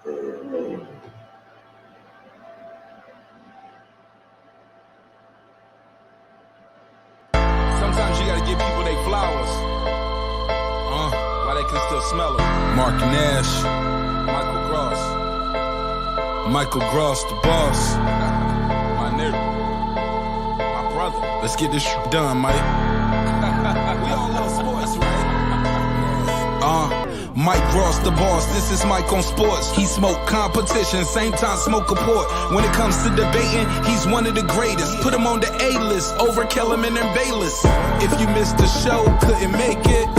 Sometimes you gotta give people their flowers. While they can still smell it. Mark Nash. Michael Gross, the boss. My nigga. My brother. Let's get this done, Mike. We all love sports, right? Mike Gross, the boss. This is Mike on sports. He smoke competition, same time smoke a port. When it comes to debating, he's one of the greatest. Put him on the A-list over Kellerman and Bayless. If you missed the show, couldn't make it,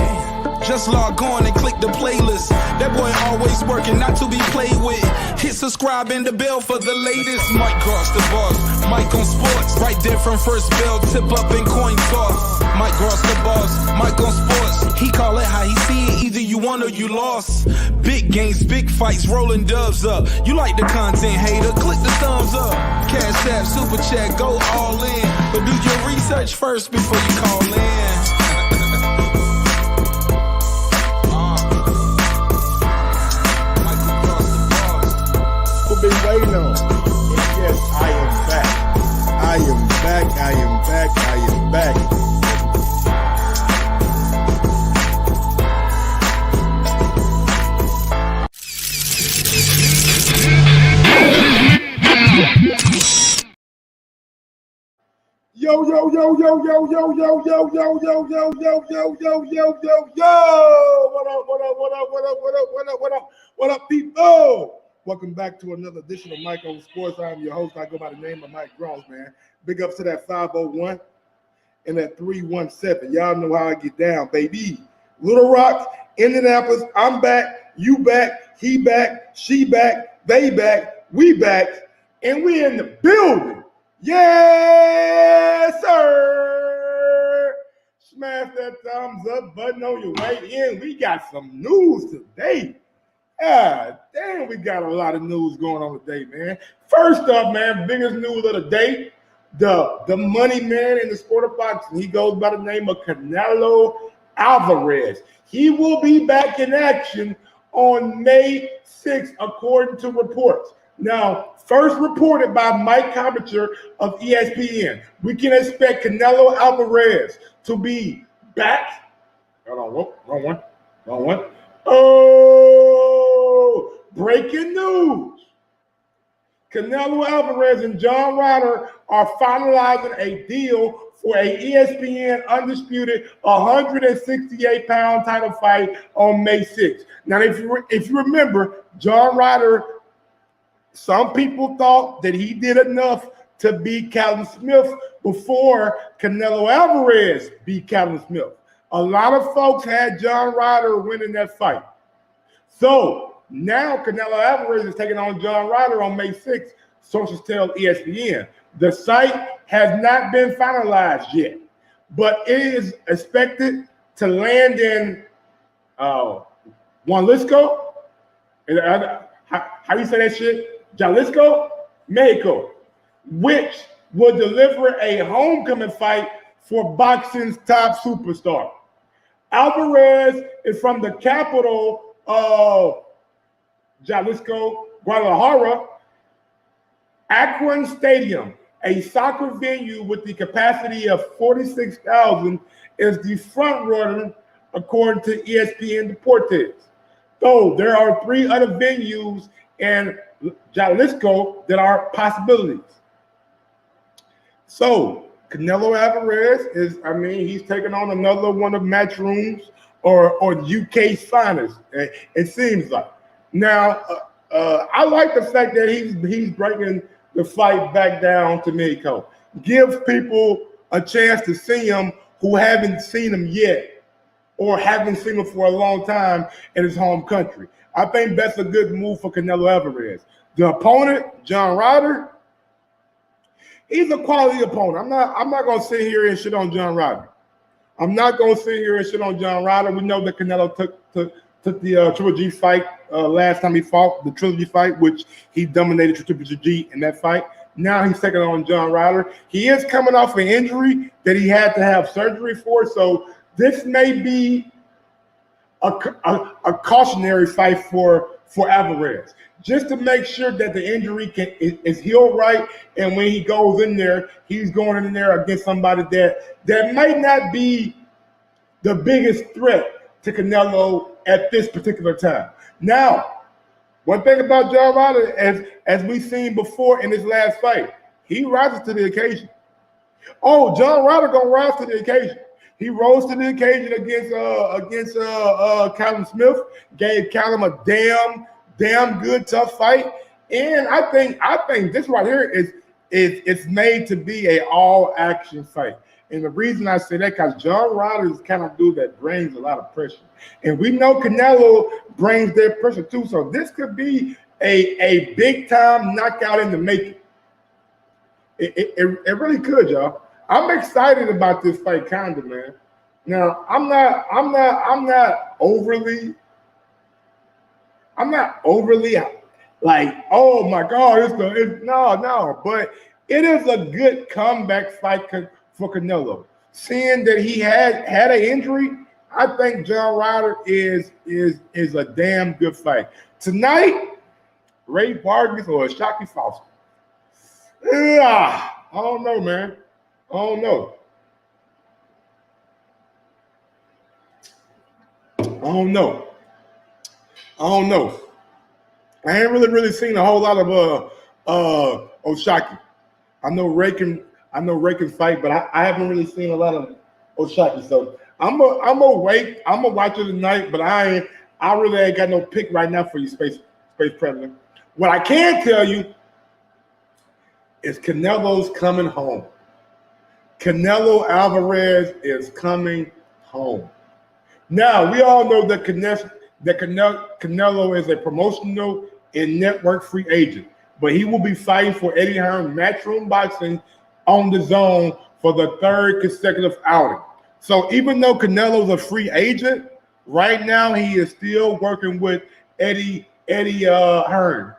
just log on and click the playlist. That boy always working, not to be played with. Hit subscribe and the bell for the latest. Mike Gross, the boss. Mike on sports. Right there from first bell, tip up and coin toss. Mike Gross, the boss. Mike on sports. He call it how he see it. Either you won or you lost. Big games, big fights, rolling dubs up. You like the content, hater? Click the thumbs up. Cash app, super chat, go all in. But do your research first before you call in. Been waiting on. And yes, I am back. I am back. I am back. I am back. Yo, yo, yo, yo, yo, yo, yo, yo, yo, yo, yo, yo, yo, yo, yo, yo, yo. What up, what up, what up, what up, what up, what up, what up, what up, people? Welcome back to another edition of Mike on Sports. I'm your host. I go by the name of Mike Gross, man. Big ups to that 501 and that 317. Y'all know how I get down, baby. Little Rock, Indianapolis, I'm back, you back, he back, she back, they back, we back, and we in the building. Yes, sir. Smash that thumbs up button on your way in. We got some news today. Ah, damn, we got a lot of news going on today, man. First up, man, biggest news of the day, the money man in the sport of boxing. He goes by the name of CANELO Alvarez. He will be back in action on May 6th, according to reports. Now, first reported by Mike Coverture of ESPN, we can expect CANELO Alvarez to be back. Hold on, wrong one. Oh, breaking news. CANELO Alvarez and John Ryder are finalizing a deal for a ESPN undisputed 168-pound title fight on May 6th. Now, if you remember, John Ryder, some people thought that he did enough to beat Callum Smith before CANELO Alvarez beat Callum Smith. A lot of folks had John Ryder winning that fight. So now CANELO Alvarez is taking on John Ryder on May 6th, sources tell ESPN. The site has not been finalized yet, but it is expected to land in Jalisco. How you say that shit? Jalisco, Mexico, which will deliver a homecoming fight for boxing's top superstar. Alvarez is from the capital of Jalisco, Guadalajara. Akron Stadium, a soccer venue with the capacity of 46,000, is the front runner, according to ESPN Deportes. Though there are 3 other venues in Jalisco that are possibilities. So CANELO Alvarez is, he's taking on another one of Matchroom's or UK's finest, it seems like. Now, I like the fact that he's bringing the fight back down to Mexico. Gives people a chance to see him who haven't seen him yet or haven't seen him for a long time in his home country. I think that's a good move for CANELO Alvarez. The opponent, John Ryder, he's a quality opponent. I'm not gonna sit here and shit on John Ryder. I'm not gonna sit here and shit on John Ryder. We know that CANELO took the Triple G fight last time he fought, the trilogy fight, which he dominated Triple G in that fight. Now he's taking on John Ryder. He is coming off an injury that he had to have surgery for, so this may be a cautionary fight for for Alvarez, just to make sure that the injury is healed right, and when he goes in there, he's going in there against somebody that might not be the biggest threat to Canelo at this particular time. Now, one thing about John Ryder, as we've seen before in his last fight, he rises to the occasion. Oh, John Ryder gonna rise to the occasion. He rose to the occasion against Callum Smith, gave Callum a damn good tough fight, and I think this right here is it's made to be a all action fight. And the reason I say that, because John Ryder is the kind of dude that brings a lot of pressure, and we know Canelo brings that pressure too. So this could be a big time knockout in the making. It really could, y'all. I'm excited about this fight, kinda, man. Now, I'm not overly like, oh my God, no. But it is a good comeback fight for Canelo. Seeing that he had an injury, I think John Ryder is a damn good fight. Tonight, Ray Vargas or Shockey Foster. I don't know, man. I don't know. I ain't really seen a whole lot of Oshaki. I know Ray can fight, but I haven't really seen a lot of Oshaki. So I'm gonna wait. I'm gonna watch it tonight, but I really ain't got no pick right now for you, Space Predator. What I can tell you is Canelo's coming home. Canelo Alvarez is coming home. Now, we all know that Canelo is a promotional and network free agent, but he will be fighting for Eddie Hearn Matchroom Boxing on the Zone for the third consecutive outing. So even though Canelo's a free agent, right now he is still working with Eddie Hearn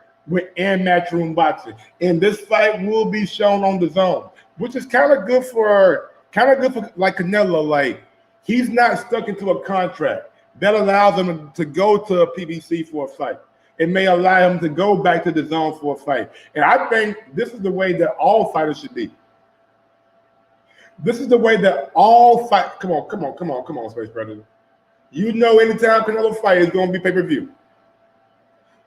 and Matchroom Boxing, and this fight will be shown on the Zone, which is kind of good for like Canelo. Like, he's not stuck into a contract that allows him to go to a PBC for a fight. It may allow him to go back to the Zone for a fight, and I think this is the way that all fighters should be. This is the way that all fight. Come on, Space Predator. You know, anytime Canelo fight is going to be pay-per-view.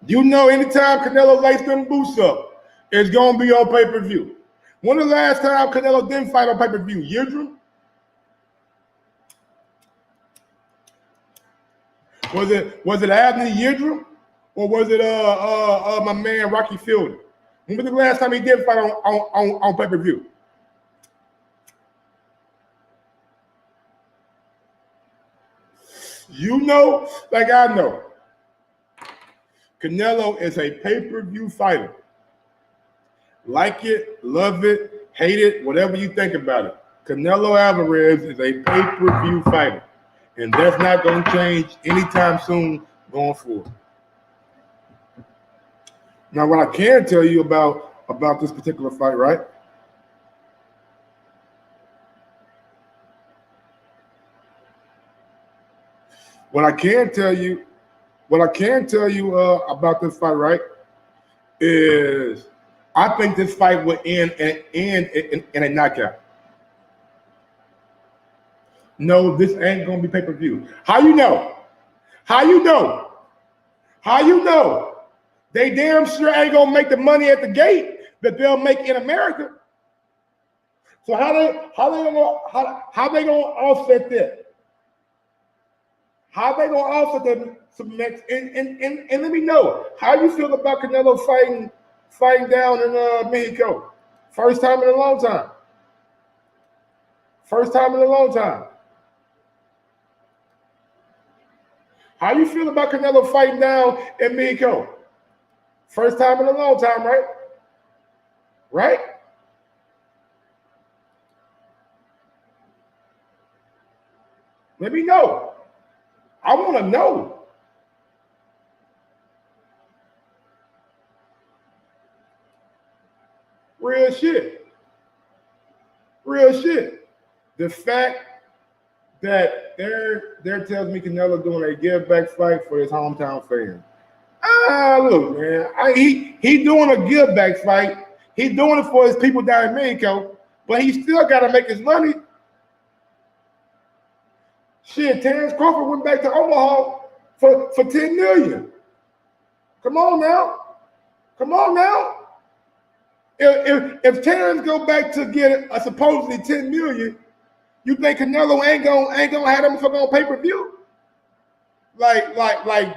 You know, anytime Canelo lights them boots up, it's going to be on pay-per-view. When the last time Canelo didn't fight on pay-per-view? Yildirim? Was it Abner Yildirim? Or was it my man Rocky Fielding? When was the last time he did fight on pay-per-view? You know, like I know, Canelo is a pay-per-view fighter. Like it, love it, hate it, whatever you think about it. Canelo Alvarez is a pay-per-view fighter, and that's not going to change anytime soon going forward. Now, what I can tell you about this particular fight, right? What I can tell you about this fight, right, is I think this fight will end in a knockout. No, this ain't gonna be pay-per-view. How you know? They damn sure ain't gonna make the money at the gate that they'll make in America. So how they gonna offset that? How they gonna offset that? And let me know how you feel about Canelo fighting down in Mexico. First time in a long time. How you feel about Canelo fighting down in Mexico? First time in a long time, right? Right? Let me know. I want to know. Real shit. The fact that there tells me Canelo doing a give back fight for his hometown fans. Look, man, he doing a give back fight. He's doing it for his people down in Mexico, but he still got to make his money. Shit, Terrence Crawford went back to Omaha for $10 million. Come on now. Come on now. If Terrence go back to get a supposedly $10 million, you think Canelo ain't gonna have them on pay-per-view? Like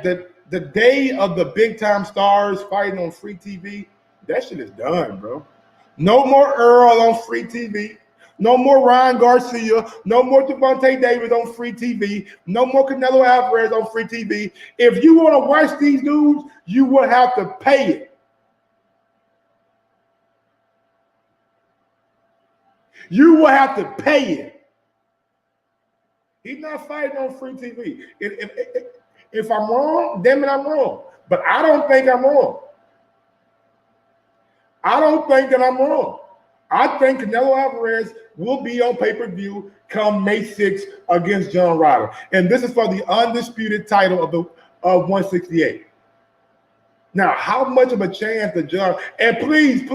the day of the big time stars fighting on free TV, that shit is done, bro. No more Earl on free TV. No more Ryan Garcia. No more Devontae Davis on free TV. No more Canelo Alvarez on free TV. If you want to watch these dudes, you will have to pay it. You will have to pay it. He's not fighting on free TV. If I'm wrong, damn it, I'm wrong. But I don't think I'm wrong. I don't think that I'm wrong. I think Canelo Alvarez will be on pay-per-view come May 6th against John Ryder. And this is for the undisputed title of 168. Now, how much of a chance does John, and please.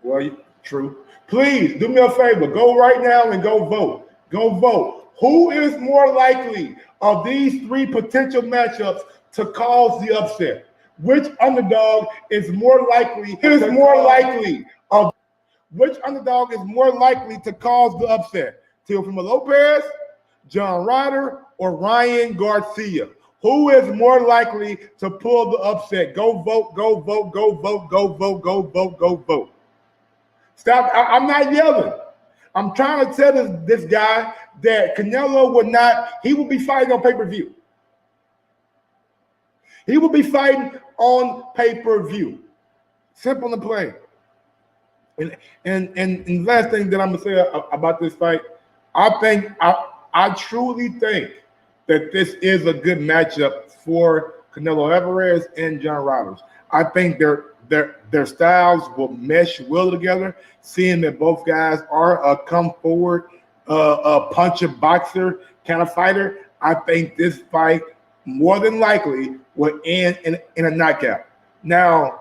Well, true. Please do me a favor. Go right now and go vote. Go vote. Who is more likely of these three potential matchups to cause the upset? Which underdog is more likely? Which underdog is more likely to cause the upset? Teofimo Lopez, John Ryder, or Ryan Garcia? Who is more likely to pull the upset? Go vote, go vote, go vote, go vote, go vote, go vote. Stop. I'm not yelling. I'm trying to tell this guy that Canelo he will be fighting on pay-per-view. He will be fighting on pay-per-view. Simple and plain. And the last thing that I'm gonna say about this fight, I truly think that this is a good matchup for Canelo Alvarez and John Ryder. I think their styles will mesh well together. Seeing that both guys are a come forward, a puncher, boxer kind of fighter, I think this fight more than likely will end in a knockout. Now,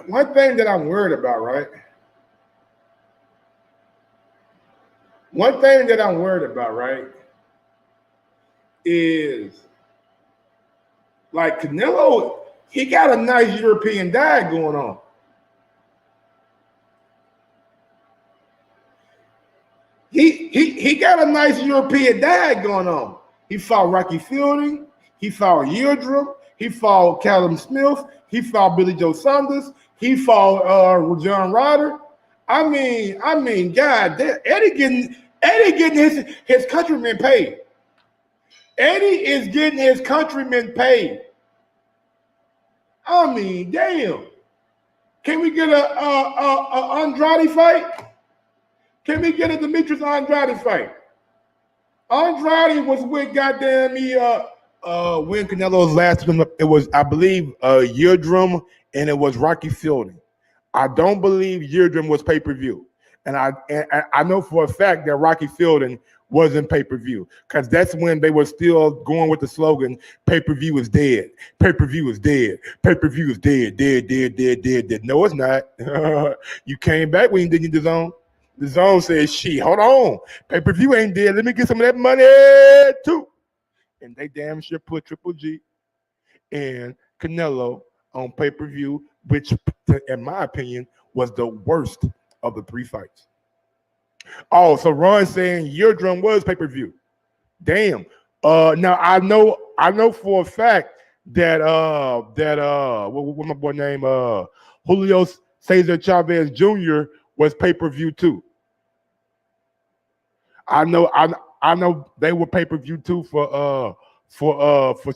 one thing that I'm worried about, right? One thing that I'm worried about, right, is like Canelo, he got a nice European diet going on. He got a nice European diet going on. He fought Rocky Fielding. He fought Yildirim. He fought Callum Smith. He fought Billy Joe Saunders. He fought John Ryder. I mean, God, Eddie getting his countrymen paid. Eddie is getting his countrymen paid. I mean, damn. Can we get a Andrade fight? Can we get a Demetrius Andrade fight? Andrade was with goddamn me when Canelo's last one. It was, I believe, Yildirim, and it was Rocky Fielding. I don't believe Yildirim was pay-per-view. And I know for a fact that Rocky Fielding wasn't pay-per-view, because that's when they were still going with the slogan, pay-per-view is dead. Pay-per-view is dead. Pay-per-view is dead. Dead. No, it's not. You came back when you did the zone. The zone says, shit, hold on. Pay-per-view ain't dead. Let me get some of that money too. And they damn sure put Triple G and Canelo on pay-per-view, which, in my opinion, was the worst of the three fights. Oh, so Ron saying Yildirim was pay-per-view. Damn. Now I know for a fact that what my boy name Julio Cesar Chavez Jr. was pay-per-view too. I know they were pay-per-view too for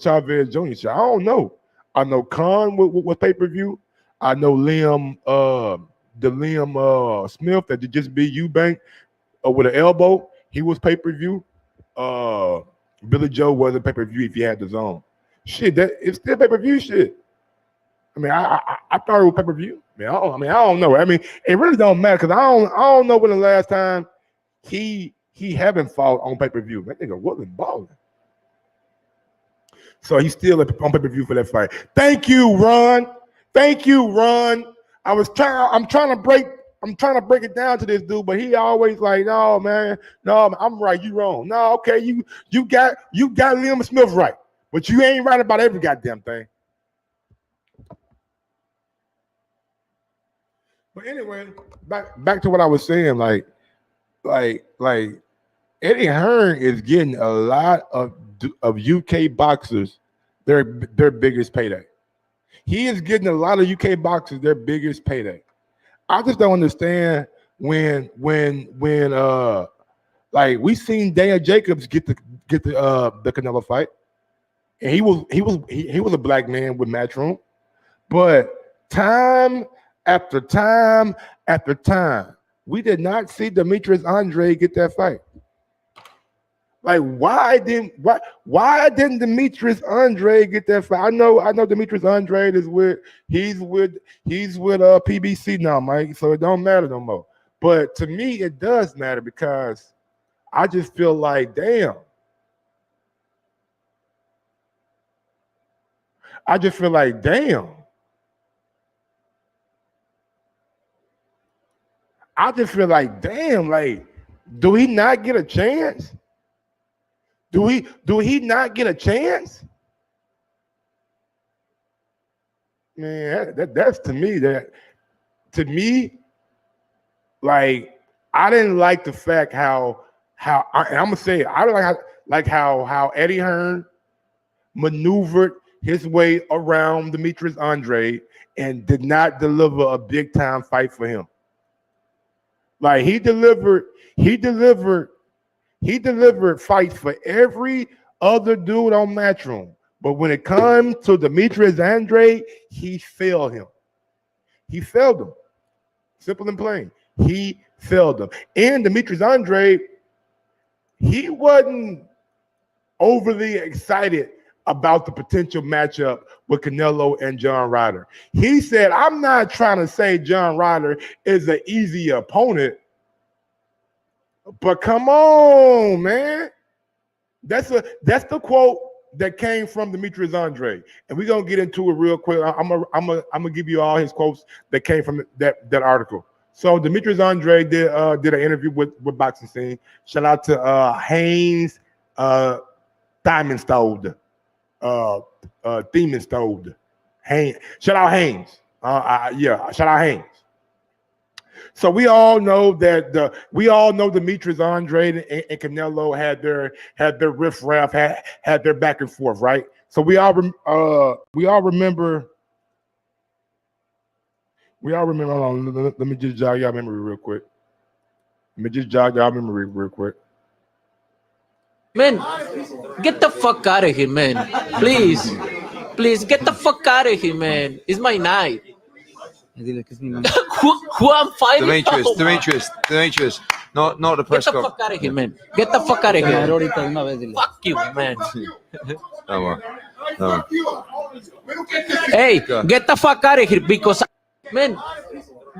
Chavez Jr. So I don't know. I know Khan was pay-per-view. I know Liam Smith that just beat Eubank with an elbow. He was pay-per-view. Billy Joe wasn't pay-per-view if you had the zone. Shit, that it's still pay-per-view shit. I mean, I thought it was pay-per-view. I don't know. I mean, it really don't matter because I don't know when the last time he he haven't fought on pay-per-view. That nigga wasn't balling. So he's still on pay-per-view for that fight. Thank you, Ron. Thank you, Ron. I'm trying to break it down to this dude, but he always like, no, man, no, I'm right, you wrong. No, okay, you got Liam Smith right, but you ain't right about every goddamn thing. But anyway, back to what I was saying, like Eddie Hearn is getting a lot of UK boxers their biggest payday. He is getting a lot of UK boxers their biggest payday. I just don't understand when like we seen Daniel Jacobs get the Canelo fight, and he was a black man with Matchroom, but time after time after time, we did not see Demetrius Andre get that fight. Like, why didn't Demetrius Andre get that fight? I know Demetrius Andre is with PBC now, Mike. So it don't matter no more. But to me, it does matter because I just feel like, damn. I just feel like, damn. I just feel like, damn, like, do he not get a chance? Do he not get a chance? Man, that's to me, like, I didn't like the fact how and I'm gonna say it, I don't like how Eddie Hearn maneuvered his way around Demetrius Andre and did not deliver a big time fight for him. Like he delivered fights for every other dude on Matchroom. But when it comes to Demetrius Andre, he failed him. He failed him. Simple and plain. He failed him. And Demetrius Andre, he wasn't overly excited about the potential matchup with Canelo and John Ryder. He said, I'm not trying to say John Ryder is an easy opponent, but come on, man. That's the quote that came from Demetrius Andre. And we're gonna get into it real quick. I'm gonna give you all his quotes that came from that article. So Demetrius Andre did an interview with Boxing Scene. Shout out to Haynes Diamondstone. Demonstone. Haynes. Shout out Haynes. Shout out Haynes. So we all know that Demetrius Andre and Canelo had their riff-raff, had their back and forth, right? So we all remember. Hold on, let me just jog y'all memory real quick. Man, get the fuck out of here, man. Please, get the fuck out of here, man. It's my night. who I'm fighting? Demetrius. Not the press conference. Get the fuck out of here, man. Get the fuck out of here. Fuck you, man. No. Hey, get the fuck out of here because, man,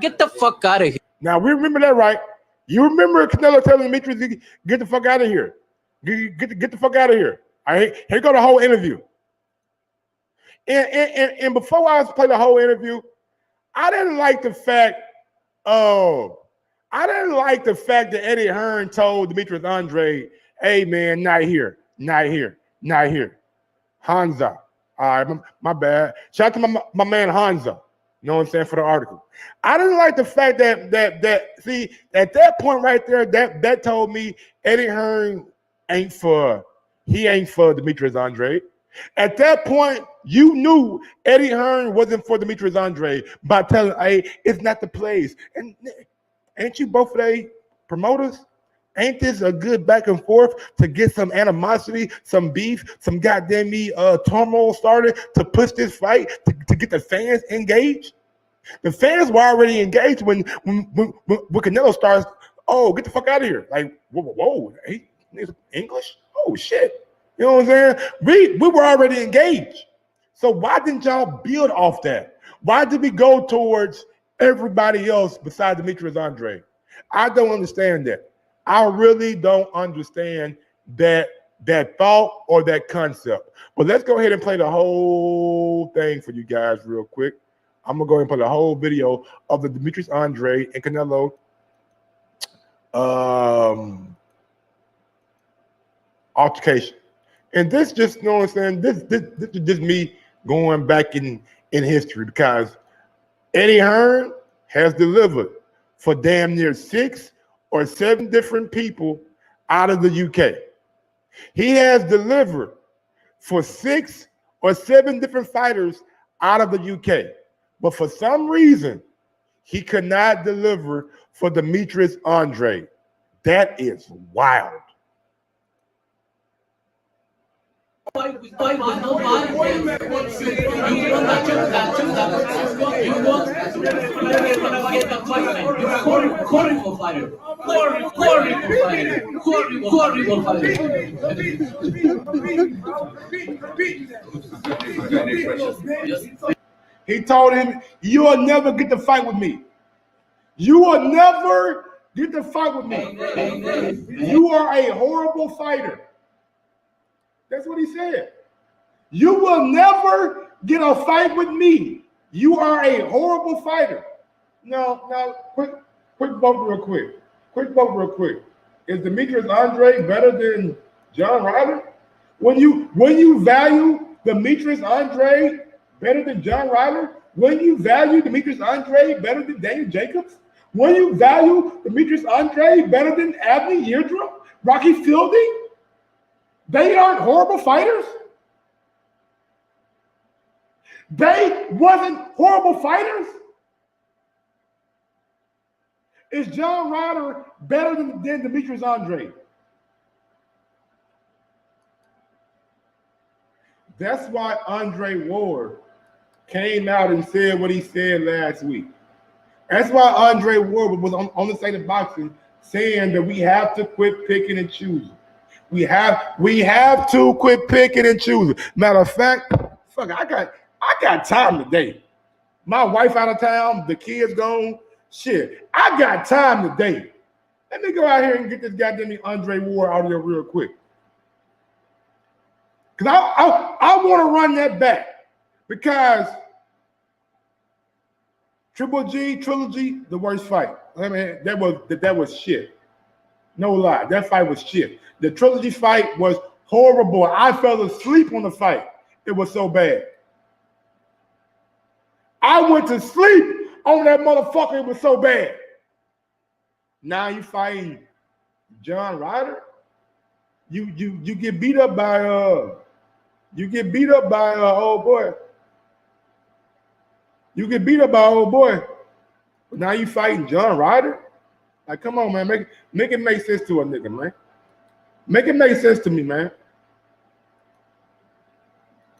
get the fuck out of here. Now, we remember that, right? You remember Canelo telling Demetrius, get the fuck out of here. Get the fuck out of here. All right, here go the whole interview. And before I play the whole interview, I didn't like the fact that Eddie Hearn told Demetrius Andre, hey man, not here. Hansa. All right, my bad. Shout out to my man Hansa. You know what I'm saying, for the article. I didn't like the fact that see, at that point right there, that told me Eddie Hearn ain't for Demetrius Andre. At that point, you knew Eddie Hearn wasn't for Demetrius Andre by telling, hey, it's not the place. And ain't you both of they promoters? Ain't this a good back and forth to get some animosity, some beef, some goddamn turmoil started to push this fight to get the fans engaged? The fans were already engaged when Canelo starts, oh, get the fuck out of here. Like, whoa, hey, English? Oh, shit. You know what I'm saying? We were already engaged. So why didn't y'all build off that? Why did we go towards everybody else besides Demetrius Andre? I don't understand that. I really don't understand that thought or that concept. But let's go ahead and play the whole thing for you guys real quick. I'm gonna go ahead and play the whole video of the Demetrius Andre and Canelo altercation. And this just, you know what I'm saying? This is just me going back in history, because Eddie Hearn has delivered for damn near 6 or 7 different people out of the UK. He has delivered for 6 or 7 different fighters out of the UK. But for some reason, he could not deliver for Demetrius Andre. That is wild. He told him, "You will never get to fight with me. You will never get to fight with me. You are a horrible fighter." That's what he said. "You will never get a fight with me. You are a horrible fighter." Now, quick vote real quick. Quick vote real quick. Is Demetrius Andre better than John Ryder? When you value Demetrius Andre better than John Ryder, when you value Demetrius Andre better than Daniel Jacobs, when you value Demetrius Andre better than Abney Yildirim, Rocky Fielding, they aren't horrible fighters? They wasn't horrible fighters? Is John Ryder better than Demetrius Andre? That's why Andre Ward came out and said what he said last week. That's why Andre Ward was on the side of boxing saying that we have to quit picking and choosing. We have to quit picking and choosing. Matter of fact, fuck, I got time today. My wife out of town, the kids gone. Shit, I got time today. Let me go out here and get this goddamn Andre Ward out of here real quick. Because I want to run that back. Because Triple G Trilogy, the worst fight. I mean, that was shit. No lie, that fight was shit. The Trilogy fight was horrible. I fell asleep on the fight. It was so bad. I went to sleep on that motherfucker. It was so bad. Now you fighting John Ryder. You get beat up by old boy. You get beat up by old boy. But now you fighting John Ryder? Like, come on, man. Make it make sense to a nigga, man. Make it make sense to me, man.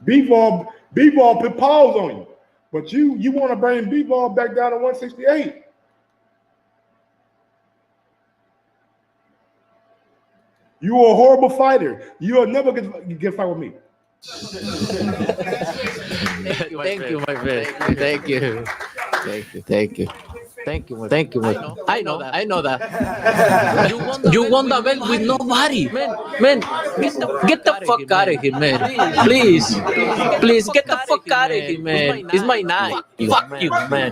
B-Ball put pause on you. But you want to bring B-Ball back down to 168. You are a horrible fighter. You'll never get fight with me. Thank you, my friend. Thank you. I know that. You won the belt with nobody, man. Get the fuck out of here, man. Please, get the fuck out of here, man. It's my night. Fuck you, man.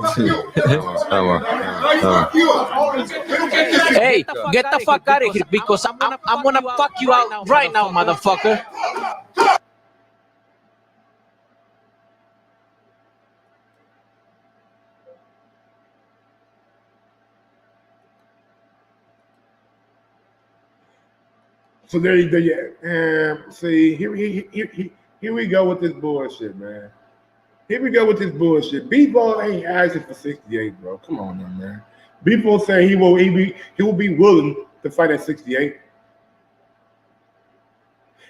Hey, get the fuck out of here, because I'm gonna fuck you out right now, motherfucker. So there you go. See, here we go with this bullshit, man. Here we go with this bullshit. B-Ball ain't asking for 68, bro. Come on, now, man. B-Ball saying he will be willing to fight at 68.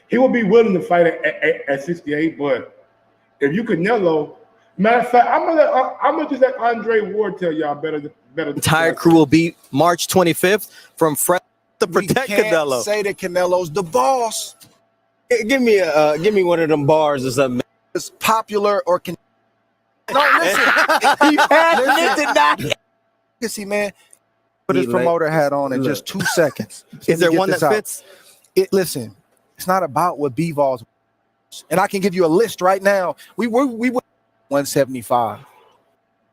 He will be willing to fight at 68, but if you Canelo, matter of fact, I'm gonna just let Andre Ward tell y'all better. The entire crew will be March 25th from to protect Canelo. Say that Canelo's the boss. Give me one of them bars or something. It's popular or can. No, listen. You had to not. You see, man, Put his promoter hat on in just 2 seconons. Is there one that fits? Listen, it's not about what B-Vols, and I can give you a list right now. We were 175.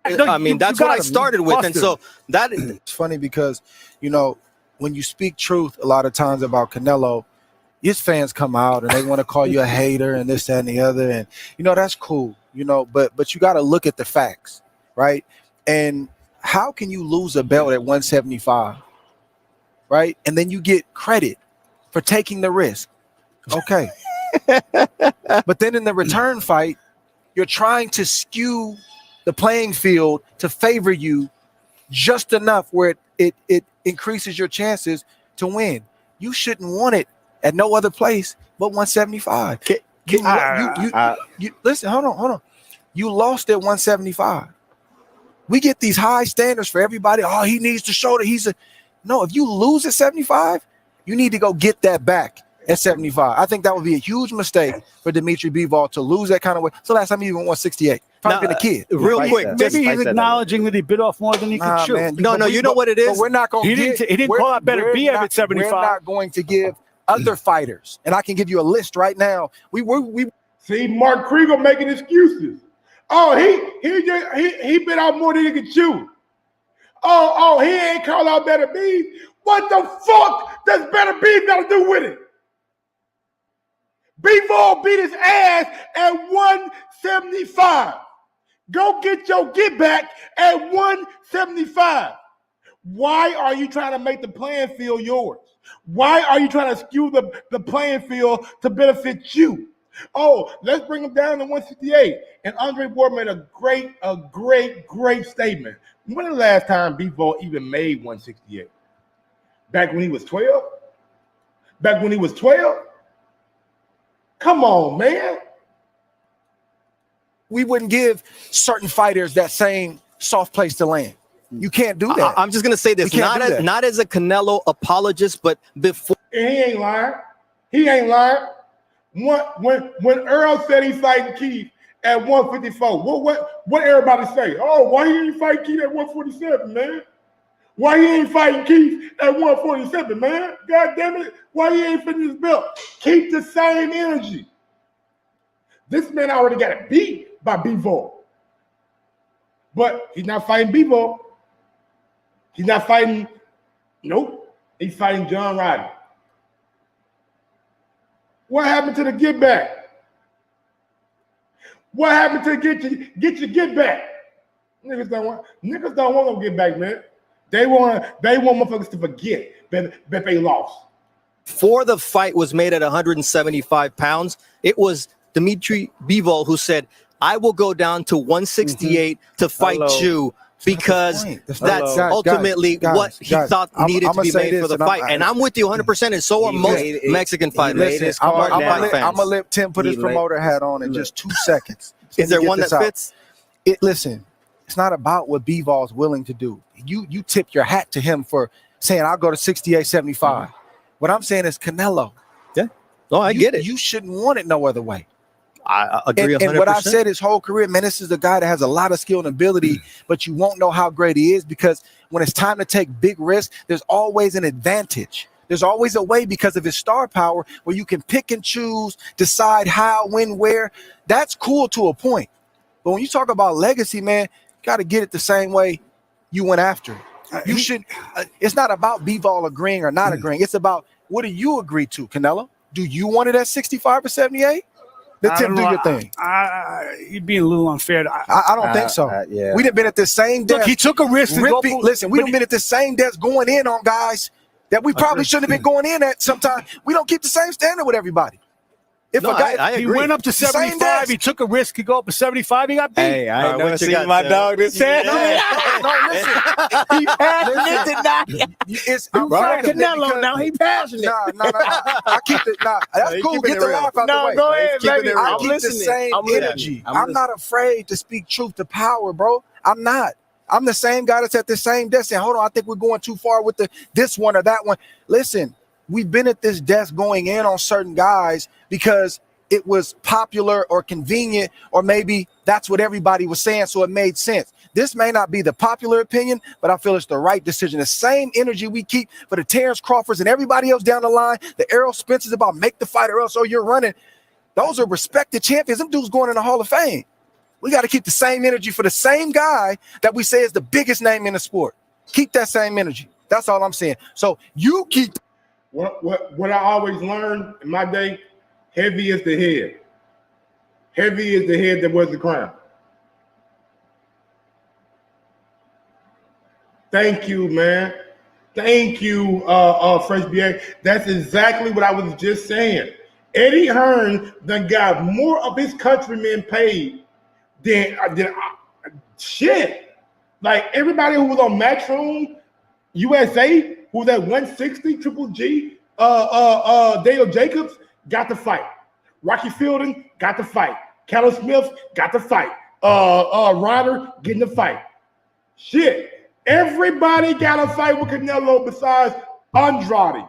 I mean, that's what I started with, and so that it's funny because when you speak truth a lot of times about Canelo, his fans come out and they want to call you a hater and this, that, and the other, and that's cool, but you got to look at the facts, right? And how can you lose a belt at 175, right? And then you get credit for taking the risk. Okay. But then in the return fight, you're trying to skew the playing field to favor you just enough where it increases your chances to win. You shouldn't want it at no other place but 175. Listen, hold on. You lost at 175. We get these high standards for everybody. Oh, he needs to show that no, if you lose at 75, you need to go get that back at 75. I think that would be a huge mistake for Dimitri Bivol to lose that kind of weight. So last time he even won 68. Probably been a kid. Real quick, maybe he's acknowledging that he bit off more than he could chew. Man, no, you know what it is? We're not going. He didn't call out better B at 75. We're not going to give other fighters, and I can give you a list right now. We see Mark Kriegel making excuses. Oh, he bit out more than he could chew. Oh, he ain't call out better beef. What the fuck does better beef got to do with it? Bivol beat his ass at 175. Go get your get back at 175. Why are you trying to make the playing field yours? Why are you trying to skew the playing field to benefit you? Oh, let's bring him down to 168. And Andre Ward made a great statement. When the last time Bivol even made 168? Back when he was 12? Back when he was 12? Come on, man. We wouldn't give certain fighters that same soft place to land. You can't do that. I'm just going to say this, not as a Canelo apologist, but before. And he ain't lying. He ain't lying. When Earl said he's fighting Keith at 154, what everybody say? Oh, why he ain't fighting Keith at 147, man? Why he ain't fighting Keith at 147, man? God damn it. Why he ain't fitting his belt? Keep the same energy. This man already got it beat by Bivol. But he's not fighting Bivol. He's not fighting, nope. He's fighting John Ryder. What happened to the get back? What happened to get your get back? Niggas don't want no get back, man. They want motherfuckers to forget that they lost. Before the fight was made at 175 pounds, it was Dimitri Bivol who said, I will go down to 168 to fight you because that's ultimately what he thought needed to be made for the fight. And I'm with you 100%, and so are most Mexican fighters. I'm going to let Tim put his promoter hat on in just 2 seconds. Is there one that fits? Listen, it's not about what Bivol's willing to do. You tip your hat to him for saying, I'll go to 68, 75. What I'm saying is Canelo. Yeah. Oh, I get it. You shouldn't want it no other way. I agree 100%. And what I've said his whole career, man, this is a guy that has a lot of skill and ability, but you won't know how great he is because when it's time to take big risks, there's always an advantage. There's always a way because of his star power where you can pick and choose, decide how, when, where. That's cool to a point. But when you talk about legacy, man, you got to get it the same way you went after it. You should. It's not about Bivol agreeing or not agreeing. It's about what do you agree to, Canelo? Do you want it at 65 or 78? Let Tim do your thing. You're being a little unfair. I don't think so. Yeah. We done been at the same desk. Look, he took a risk. Listen, we done been at the same desk going in on guys that we probably shouldn't have been going in at sometimes. We don't keep the same standard with everybody. If No, a guy, I He agree. went up to 75. He took a risk. He go up to 75. He got beat. Hey, I ain't never what you seen got, my Tim? dog this Said- He passionate. I'm Right, saying Canelo, because- now he passionate. Nah. I keep it. Nah, that's He cool. keeping Get it the real. laugh out the No, way. go ahead, keeping baby. it real. I I'm keep listening. the same I'm listening. energy. I'm not afraid to speak truth to power, bro. I'm not. I'm the same guy that's at the same desk saying, hold on, I think we're going too far with this one or that one. Listen, we've been at this desk going in on certain guys because it was popular or convenient, or maybe that's what everybody was saying, so it made sense. This may not be the popular opinion, but I feel it's the right decision. The same energy we keep for the Terrence Crawfords and everybody else down the line, the Errol Spencers about make the fight or else, oh, you're running. Those are respected champions. Them dudes going in the Hall of Fame. We got to keep the same energy for the same guy that we say is the biggest name in the sport. Keep that same energy. That's all I'm saying. So you keep. What I always learned in my day, heavy is the head. Heavy is the head that wears the crown. Thank you, man. Thank you, Fresh BA. That's exactly what I was just saying. Eddie Hearn done got more of his countrymen paid than shit. Like everybody who was on Matchroom USA, who was at 160, Triple G, Dale Jacobs got the fight. Rocky Fielding got the fight. Callum Smith got the fight. Ryder getting the fight. Shit. Everybody got a fight with Canelo besides Andrade.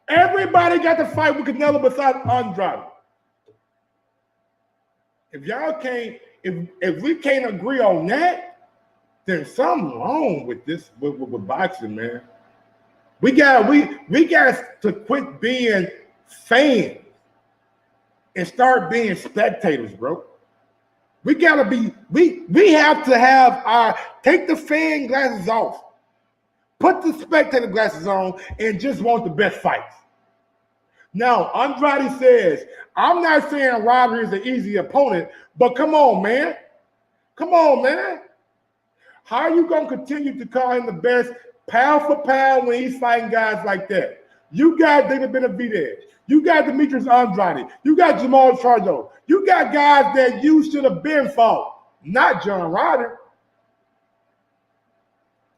Everybody got to fight with Canelo besides Andrade. If y'all can't, if we can't agree on that, then something wrong with this with boxing, man. We got to quit being fans and start being spectators, bro. We gotta be, we have to have take the fan glasses off, put the spectator glasses on, and just want the best fights. Now, Andrade says, I'm not saying Ryder is an easy opponent, but come on, man. Come on, man. How are you going to continue to call him the best pound for pound when he's fighting guys like that? You got David Benavidez. You got Demetrius Andrade. You got Jamal Charlo. You got guys that you should have been fought, not John Ryder.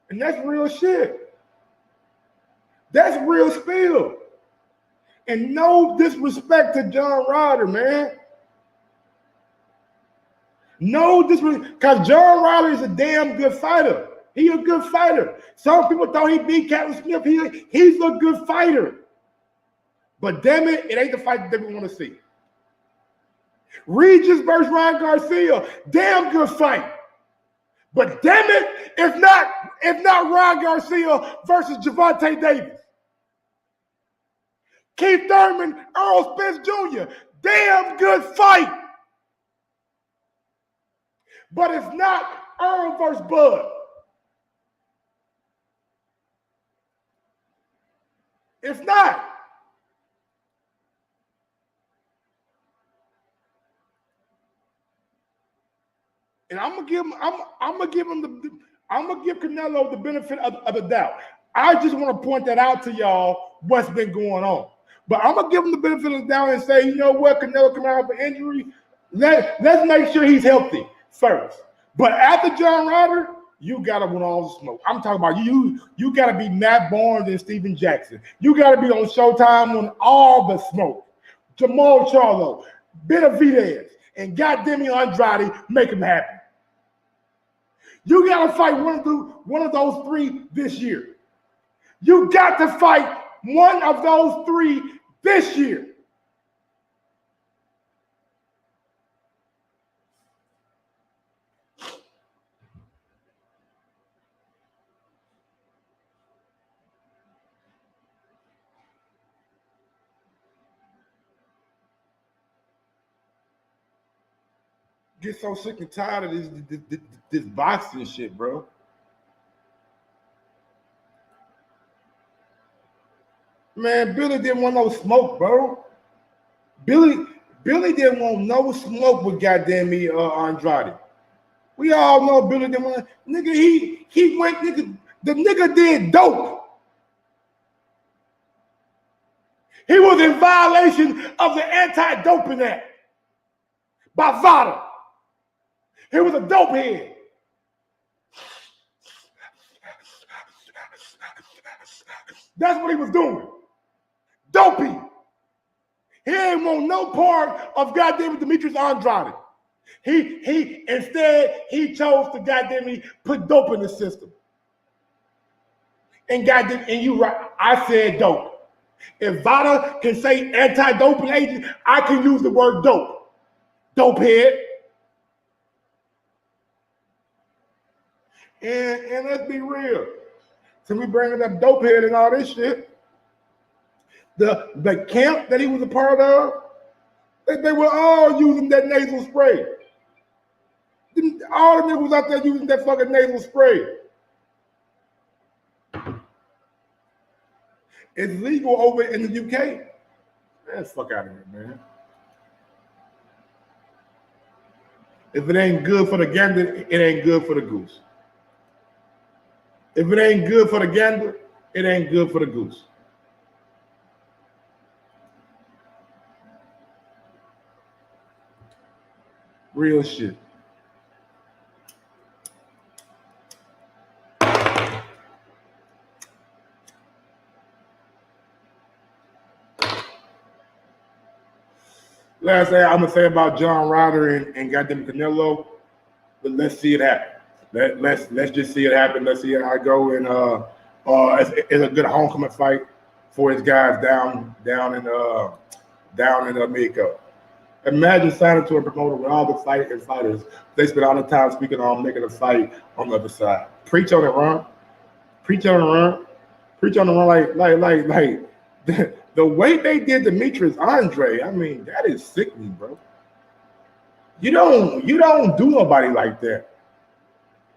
And that's real shit. That's real spill. And no disrespect to John Ryder, man. No disrespect, because John Ryder is a damn good fighter. He's a good fighter. Some people thought he beat Callum Smith. He's a good fighter. But damn it, it ain't the fight that we want to see. Regis versus Ryan Garcia, damn good fight. But damn it, if not Ryan Garcia versus Gervonta Davis. Keith Thurman, Earl Spence Jr., damn good fight. But it's not Earl versus Bud. It's not. And I'm gonna give Canelo the benefit of the doubt. I just want to point that out to y'all what's been going on. But I'm gonna give him the benefit of the doubt and say, you know what, Canelo coming out of injury. Let's make sure he's healthy first. But after John Ryder, you gotta want all the smoke. I'm talking about you. You gotta be Matt Barnes and Steven Jackson. You gotta be on Showtime on all the smoke. Jamal Charlo, Benavidez, and goddamn Andrade, make him happy. You gotta fight one of those three this year. You got to fight one of those three this year. Get so sick and tired of this boxing shit, bro. Man, Billy didn't want no smoke, bro. Billy didn't want no smoke with goddamn me Andrade. We all know Billy didn't want. Nigga, he went, nigga. The nigga did dope. He was in violation of the Anti-Doping Act by VADA. He was a dope head. That's what he was doing. Dopey. He ain't want no part of goddamn Demetrius Andrade. He instead he chose to goddamn put dope in the system. And goddamn, and you right, I said dope. If VADA can say anti-doping agent, I can use the word dope. Dope head. And let's be real. Since we bringing up dope head and all this shit, the camp that he was a part of, they were all using that nasal spray. All the niggas out there using that fucking nasal spray. It's legal over in the UK. Man, fuck out of here, man. If it ain't good for the gander, it ain't good for the goose. If it ain't good for the gander, it ain't good for the goose. Real shit. Last thing I'm gonna say about John Ryder and goddamn Canelo, but let's see it happen. Let's just see it happen. Let's see how it go. And it's a good homecoming fight for his guys down in Mexico. Imagine signing to a promoter with all the fighters. They spend all the time speaking on making a fight on the other side. Preach on it, Ron. Preach on it, Ron. Preach on the Ron like the way they did Demetrius Andre. I mean, that is sickening, bro. You don't do nobody like that.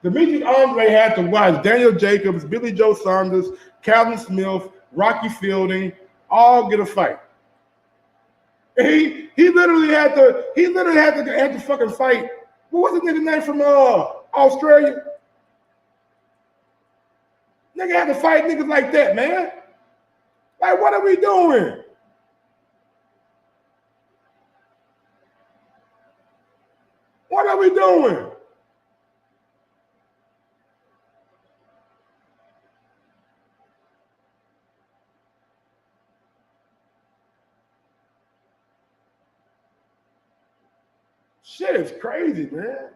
Demetrius Andre had to watch Daniel Jacobs, Billy Joe Saunders, Calvin Smith, Rocky Fielding all get a fight. He literally had to fucking fight. What was the nigga name from Australia? Nigga had to fight niggas like that, man. Like, what are we doing? What are we doing? Shit is crazy, man.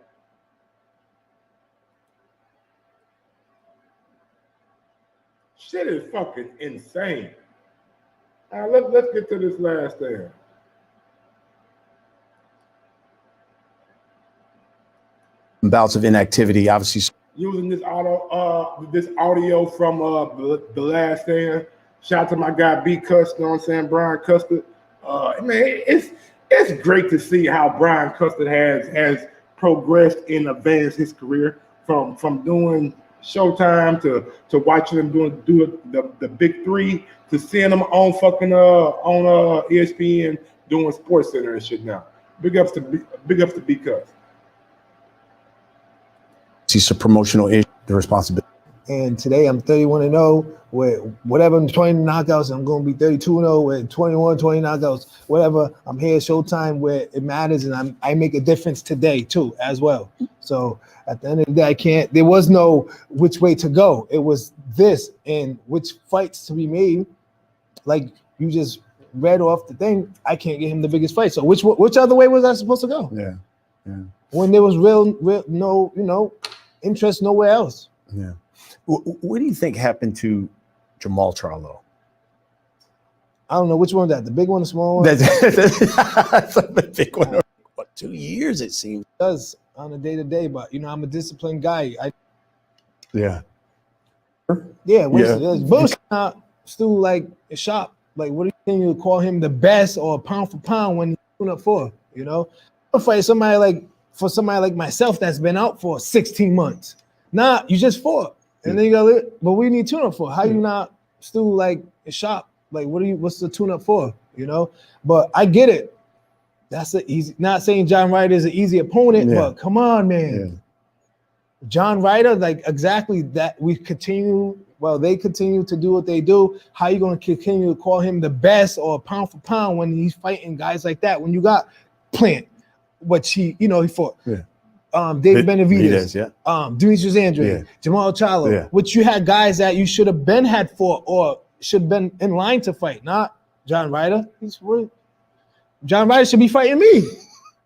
Shit is fucking insane. All right, let's get to this last thing. Bouts of inactivity, obviously. Using this audio from the last stand. Shout out to my guy B. Cust, you know what I'm saying, Brian Custard. Man, it's great to see how Brian Custard has progressed and advanced his career from doing Showtime to watching him do the big three to seeing him on fucking on ESPN doing Sports Center and shit now. Big ups to B. Cust. See some promotional issue, the responsibility. And today I'm 31-0 with whatever 20 knockouts. I'm going to be 32-0 with 21, 20 knockouts, whatever. I'm here at Showtime where it matters, and I make a difference today too as well. So at the end of the day, there was no which way to go. It was this and which fights to be made. Like you just read off the thing, I can't get him the biggest fight. So which other way was I supposed to go? Yeah. When there was real no interest nowhere else. Yeah. What do you think happened to Jamal Charlo? I don't know which one that. The big one, the small one. That's the big one. What, 2 years it seems? It does on a day-to-day, but I'm a disciplined guy. Yeah. There's bullshit. Still like a shop. Like, what do you think you would call him the best or pound for pound when he's doing up for? I'll fight somebody like myself that's been out for 16 months. Nah, you just fought. And then you go, but we need tune-up for. How you not still like a shop? Like, what's the tune-up for? But I get it. That's not saying John Ryder is an easy opponent, but come on, man. Yeah. John Ryder, like exactly that. They continue to do what they do. How you going to continue to call him the best or pound for pound when he's fighting guys like that? When you got Plant, he fought. Yeah. David Benavidez, Demetrius Andre, Jamal Charlo, which you had guys that you should have been had fought or should have been in line to fight, not John Ryder. John Ryder should be fighting me.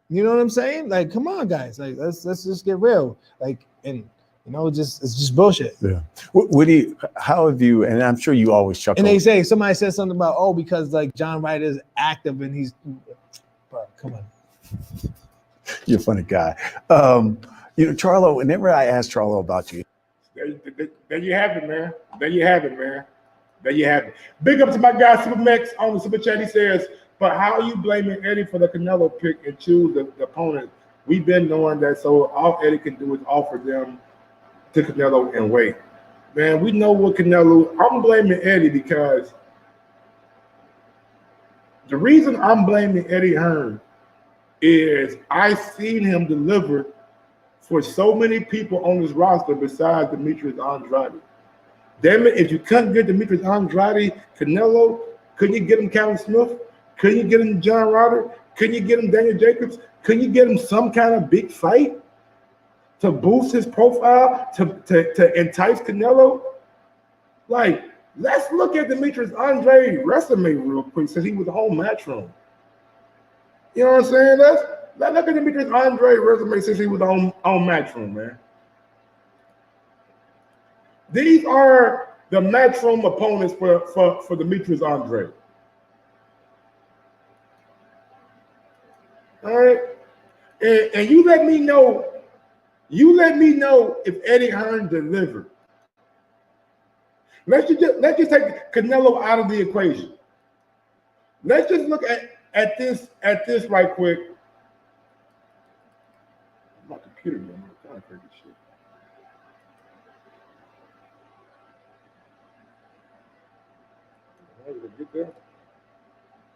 You know what I'm saying? Like, come on, guys. Like, let's just get real. Like, and it's just bullshit. Yeah. How have you? And I'm sure you always chuckle. And they say somebody said something about because like John Ryder is active and he's, bro, come on. You're a funny guy. Charlo, whenever I ask Charlo about you, There you have it, man. There you have it, man. There you have it. Big up to my guy Super Max on the Super Chat. He says, but how are you blaming Eddie for the Canelo pick and choose the opponent? We've been knowing that, so all Eddie can do is offer them to Canelo and wait. Man, we know what Canelo. I'm blaming Eddie because the reason I'm blaming Eddie Hearn is I seen him deliver for so many people on his roster besides Demetrius Andrade. Damn it, if you couldn't get Demetrius Andrade, Canelo, couldn't you get him Callum Smith? Couldn't you get him John Ryder? Couldn't you get him Daniel Jacobs? Couldn't you get him some kind of big fight to boost his profile, to entice Canelo? Like, let's look at Demetrius Andrade's resume real quick since he was on Matchroom. You know what I'm saying? Let's look at Demetrius Andrade's resume since he was on Matchroom, man. These are the Matchroom opponents for Demetrius Andrade. All right, and you let me know if Eddie Hearn delivered. Let's just take Canelo out of the equation. Let's just look at this right quick. My computer, man, I'm trying to figure this shit. Did I get there?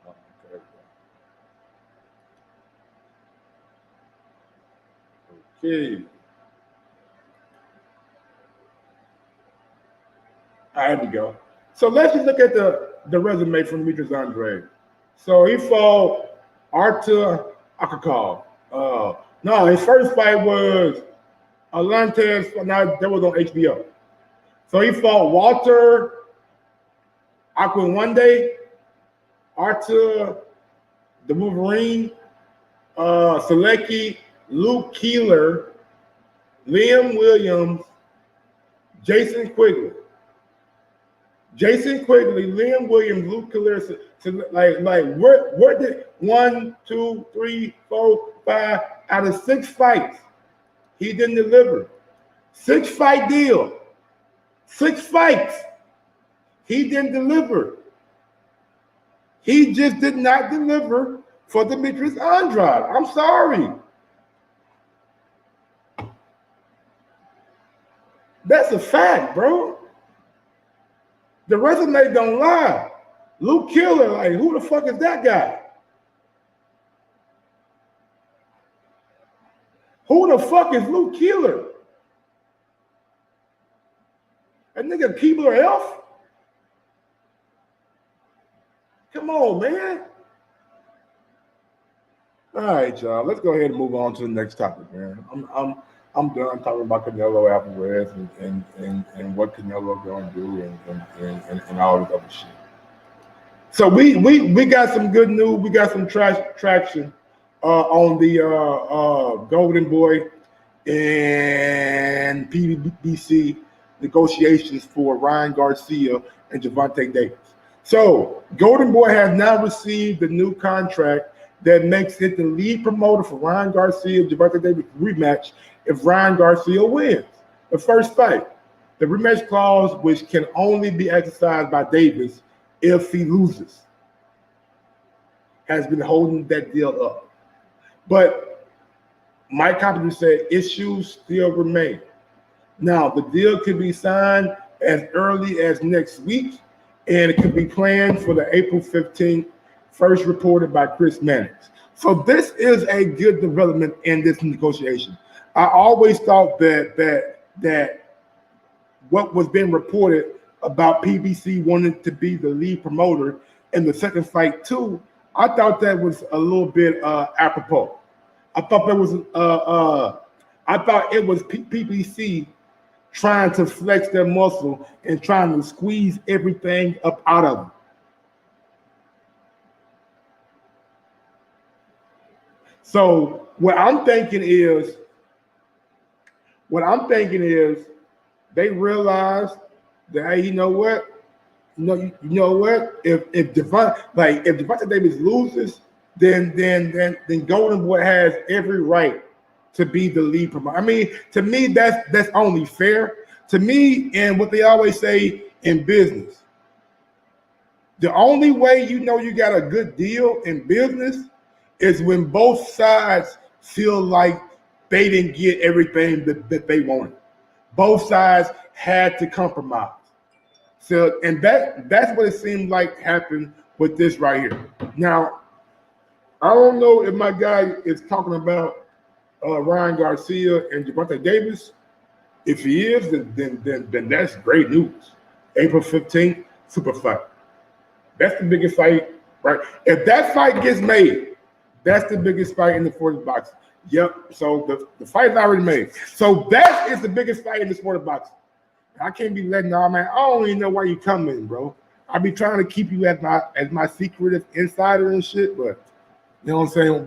Oh, okay. Okay. All right, here we go. So let's just look at the resume from Demetrius Andrade. So he fought Artur Akakov. No, his first fight was Atlantis. Now that was on HBO. So he fought Walter Akinwande, Artur the Wolverine, Selecki, Luke Keeler, Liam Williams, Jason Quigley. Liam Williams, Luke Keeler, where did 1, 2, 3, 4, 5 out of 6 fights he didn't deliver? 6-fight deal. 6 fights. He didn't deliver. He just did not deliver for Demetrius Andrade. I'm sorry. That's a fact, bro. The resume don't lie. Luke Keeler, like, who the fuck is that guy? Who the fuck is Luke Keeler? That nigga Keebler Elf? Come on, man. All right, y'all. Let's go ahead and move on to the next topic, man. I'm done talking about Canelo Alvarez and what Canelo going to do and all this other shit. So we got some good news. We got some traction on the Golden Boy and PBC negotiations for Ryan Garcia and Gervonta Davis. So Golden Boy has now received the new contract that makes it the lead promoter for Ryan Garcia and Gervonta Davis rematch if Ryan Garcia wins the first fight. The rematch clause, which can only be exercised by Davis if he loses, has been holding that deal up. But Mike Compton said issues still remain. Now, the deal could be signed as early as next week, and it could be planned for the April 15th, first reported by Chris Mannix. So this is a good development in this negotiation. I always thought that what was being reported about PBC wanting to be the lead promoter in the second fight too, I thought that was a little bit apropos. I thought it was PBC trying to flex their muscle and trying to squeeze everything up out of them. So what I'm thinking is they realized that, hey, you know what? You know what? If Gervonta Davis loses, then Golden Boy has every right to be the lead promoter. I mean, to me, that's only fair. To me, and what they always say in business, the only way you know you got a good deal in business is when both sides feel like they didn't get everything that they wanted. Both sides had to compromise. So, and that's what it seemed like happened with this right here. Now, I don't know if my guy is talking about Ryan Garcia and Gervonta Davis. If he is, then that's great news. April 15th, super fight. That's the biggest fight, right? If that fight gets made, that's the biggest fight in the sport of boxing. Yep. So the fight is already made. So that is the biggest fight in the sport of boxing. I can't be letting all man. I don't even know why you coming, bro. I be trying to keep you as my secretive insider and shit, but you know what I'm saying?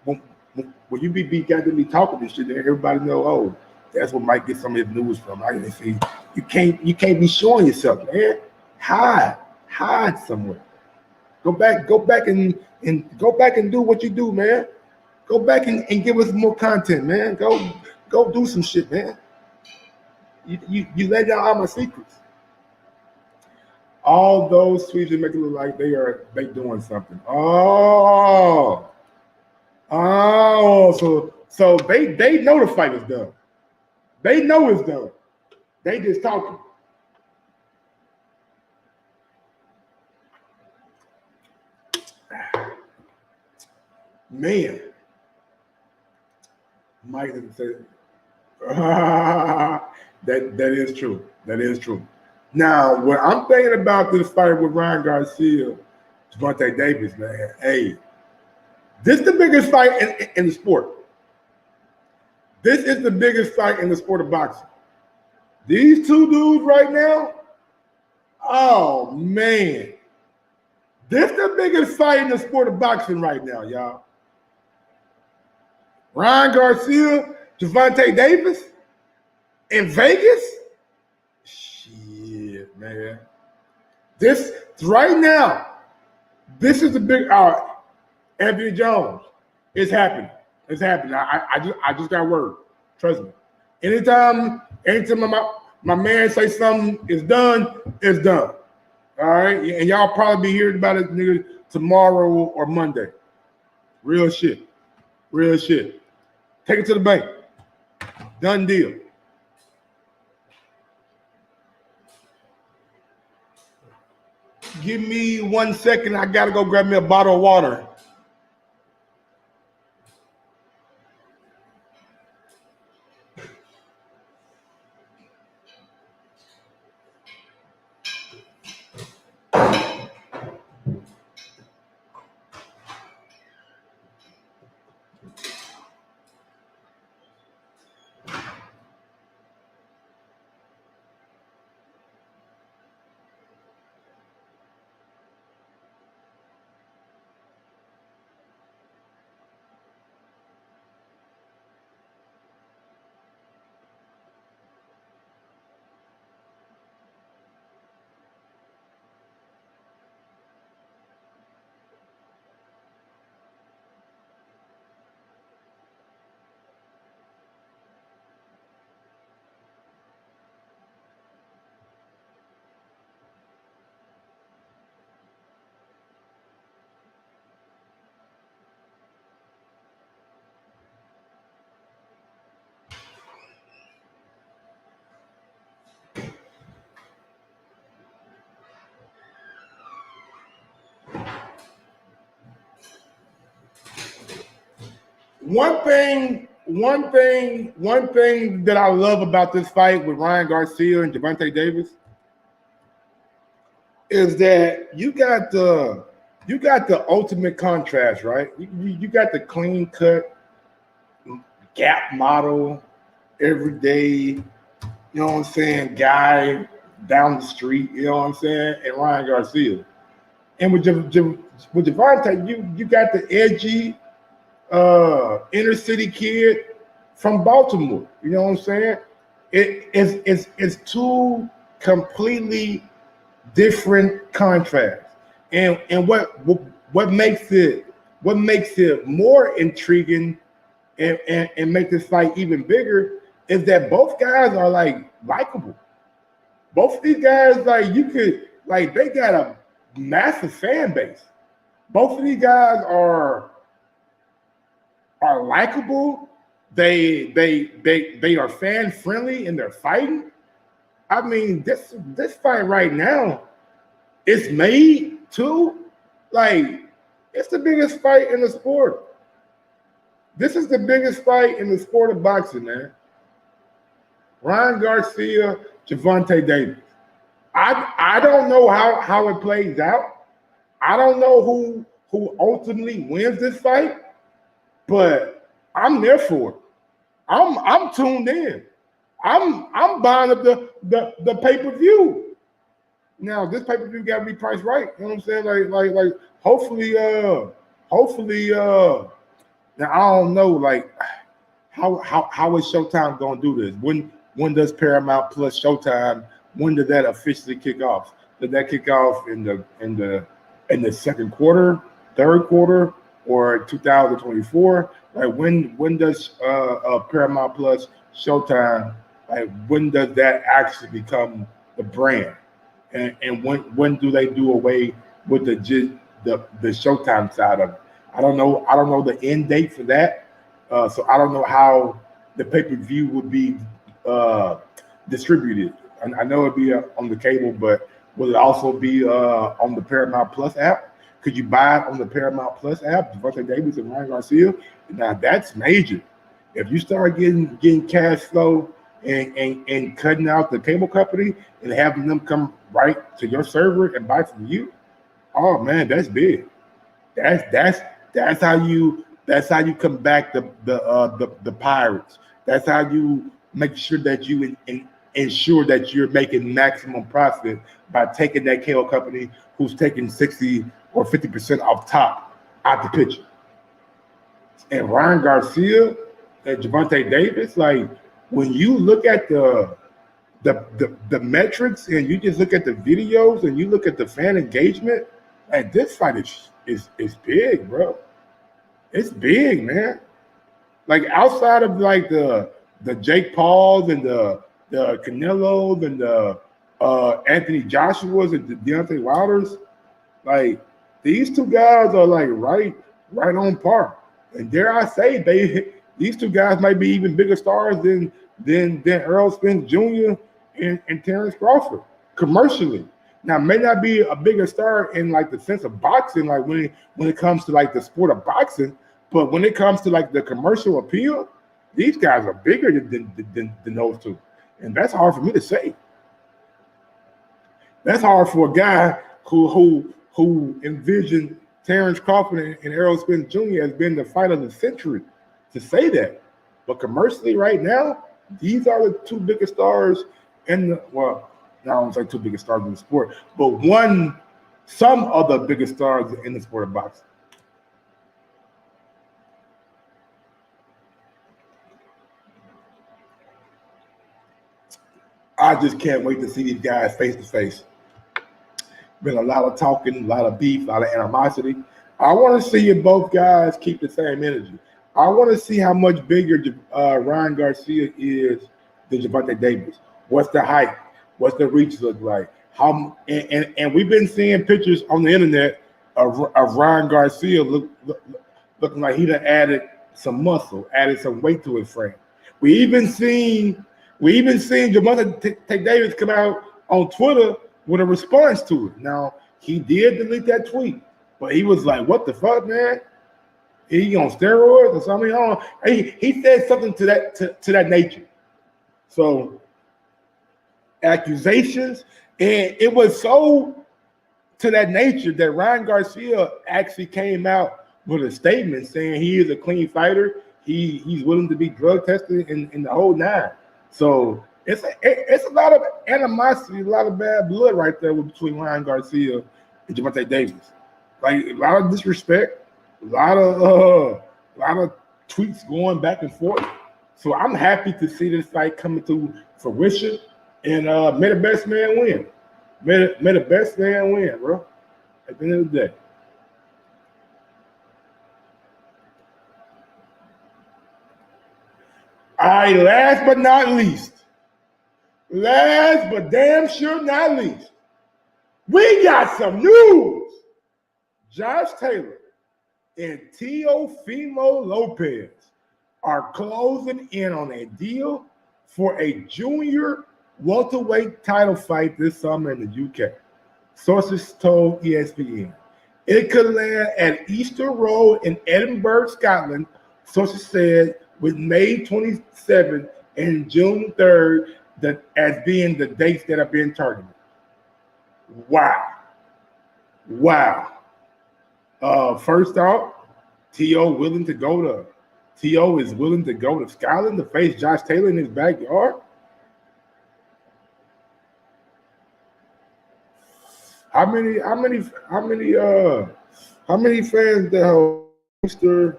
When you got to be talking this shit, then everybody know. Oh, that's what might get some of his news from. I can see you can't be showing yourself, man. Hide somewhere. Go back and do what you do, man. Go back and give us more content, man. Go do some shit, man. You let down all my secrets. All those tweets that make it look like they doing something. So they know the fight is done. They know it's done. They just talking. Man, Mike didn't say that is true. That is true. Now, when I'm thinking about this fight with Ryan Garcia, Gervonta Davis, man, hey, this is the biggest fight in the sport. This is the biggest fight in the sport of boxing. These two dudes right now, oh man, this is the biggest fight in the sport of boxing right now, y'all. Ryan Garcia, Gervonta Davis in Vegas? Shit, man. This right now, this is the big Anthony Jones. It's happening. It's happening. I just got word. Trust me. Anytime my man say something is done, it's done. All right? And y'all probably be hearing about it nigga tomorrow or Monday. Real shit. Real shit. Take it to the bank. Done deal. Give me 1 second. I gotta go grab me a bottle of water. One thing that I love about this fight with Ryan Garcia and Gervonta Davis is that you got the ultimate contrast, right? You got the clean cut, gap model, everyday, you know what I'm saying, guy down the street, you know what I'm saying, and Ryan Garcia. And with Gervonta, you got the edgy inner city kid from Baltimore. You know what I'm saying? It's two completely different contrasts. And what makes it more intriguing and make this fight even bigger is that both guys are like likable. Both of these guys, like you could, like they got a massive fan base. Both of these guys are likable. They are fan friendly and they're fighting. I mean, this fight right now is made to, like, it's the biggest fight in the sport. This is the biggest fight in the sport of boxing, man. Ryan Garcia, Gervonta Davis. I don't know how it plays out. I don't know who ultimately wins this fight, but I'm there for it. I'm tuned in. I'm buying up the pay-per-view. Now this pay-per-view gotta be priced right. You know what I'm saying? Like hopefully now I don't know like how is Showtime gonna do this? When does Paramount Plus Showtime, when does that officially kick off? Did that kick off in the second quarter, third quarter, or 2024? Like when does Paramount Plus Showtime, like when does that actually become the brand? And when do they do away with the Showtime side of it? I don't know the end date for that. So I don't know how the pay-per-view would be distributed. I know it'd be on the cable, but will it also be on the Paramount Plus app? Could you buy it on the Paramount Plus app? Gervonta Davis and Ryan Garcia. Now that's major. If you start getting cash flow and cutting out the cable company and having them come right to your server and buy from you, oh man, that's big. That's how you come back the pirates. That's how you make sure that you ensure that you're making maximum profit by taking that cable company who's taking 60 or 50% off top out the picture. And Ryan Garcia and Gervonta Davis, like when you look at the metrics and you just look at the videos and you look at the fan engagement, like this fight is big, bro. It's big, man. Like outside of like the Jake Pauls and the Canelos and the Anthony Joshua's and the Deontay Wilders, like these two guys are like right on par. And dare I say, these two guys might be even bigger stars than Errol Spence Jr. and Terrence Crawford commercially. Now, may not be a bigger star in like the sense of boxing, like when it comes to like the sport of boxing, but when it comes to like the commercial appeal, these guys are bigger than those two, and that's hard for me to say. That's hard for a guy who envisioned Terrence Crawford and Errol Spence Jr. as being the fight of the century to say that. But commercially, right now, these are the two biggest stars in the I don't say two biggest stars in the sport, but some of the biggest stars in the sport of boxing. I just can't wait to see these guys face to face. Been a lot of talking, a lot of beef, a lot of animosity. I want to see if both guys keep the same energy. I want to see how much bigger Ryan Garcia is than Gervonta Davis. What's the height? What's the reach look like? And we've been seeing pictures on the internet of Ryan Garcia looking like he done added some muscle, added some weight to his frame. We even seen Gervonta Davis come out on Twitter with a response to it. Now he did delete that tweet, but he was like, "What the fuck, man? He on steroids or something?" He said something to that nature. So accusations, and it was so to that nature that Ryan Garcia actually came out with a statement saying he is a clean fighter. He's willing to be drug tested in the whole nine. So it's a lot of animosity, a lot of bad blood right there between Ryan Garcia and Gervonta Davis. Like a lot of disrespect, a lot of tweets going back and forth. So I'm happy to see this fight coming to fruition. And may the best man win. May the best man win, bro. At the end of the day. All right, last but not least, Last but damn sure not least, we got some news. Josh Taylor and Teofimo Lopez are closing in on a deal for a junior welterweight title fight this summer in the UK. Sources told ESPN. It could land at Easter Road in Edinburgh, Scotland, sources said, with May 27th and June 3rd as being the dates that are being targeted. Wow. First off, T.O. is willing to go to Scotland to face Josh Taylor in his backyard. How many fans that hold Easter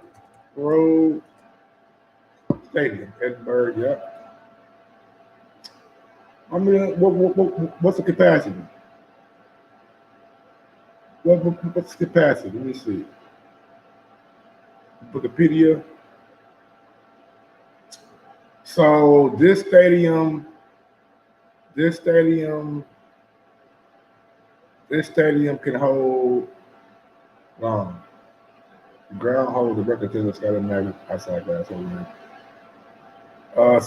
Road Stadium, Edinburgh? Yeah. I mean, what's the capacity? What's the capacity? Let me see. Wikipedia. So this stadium can hold the ground holds the record to the Scotland Magic outside glass.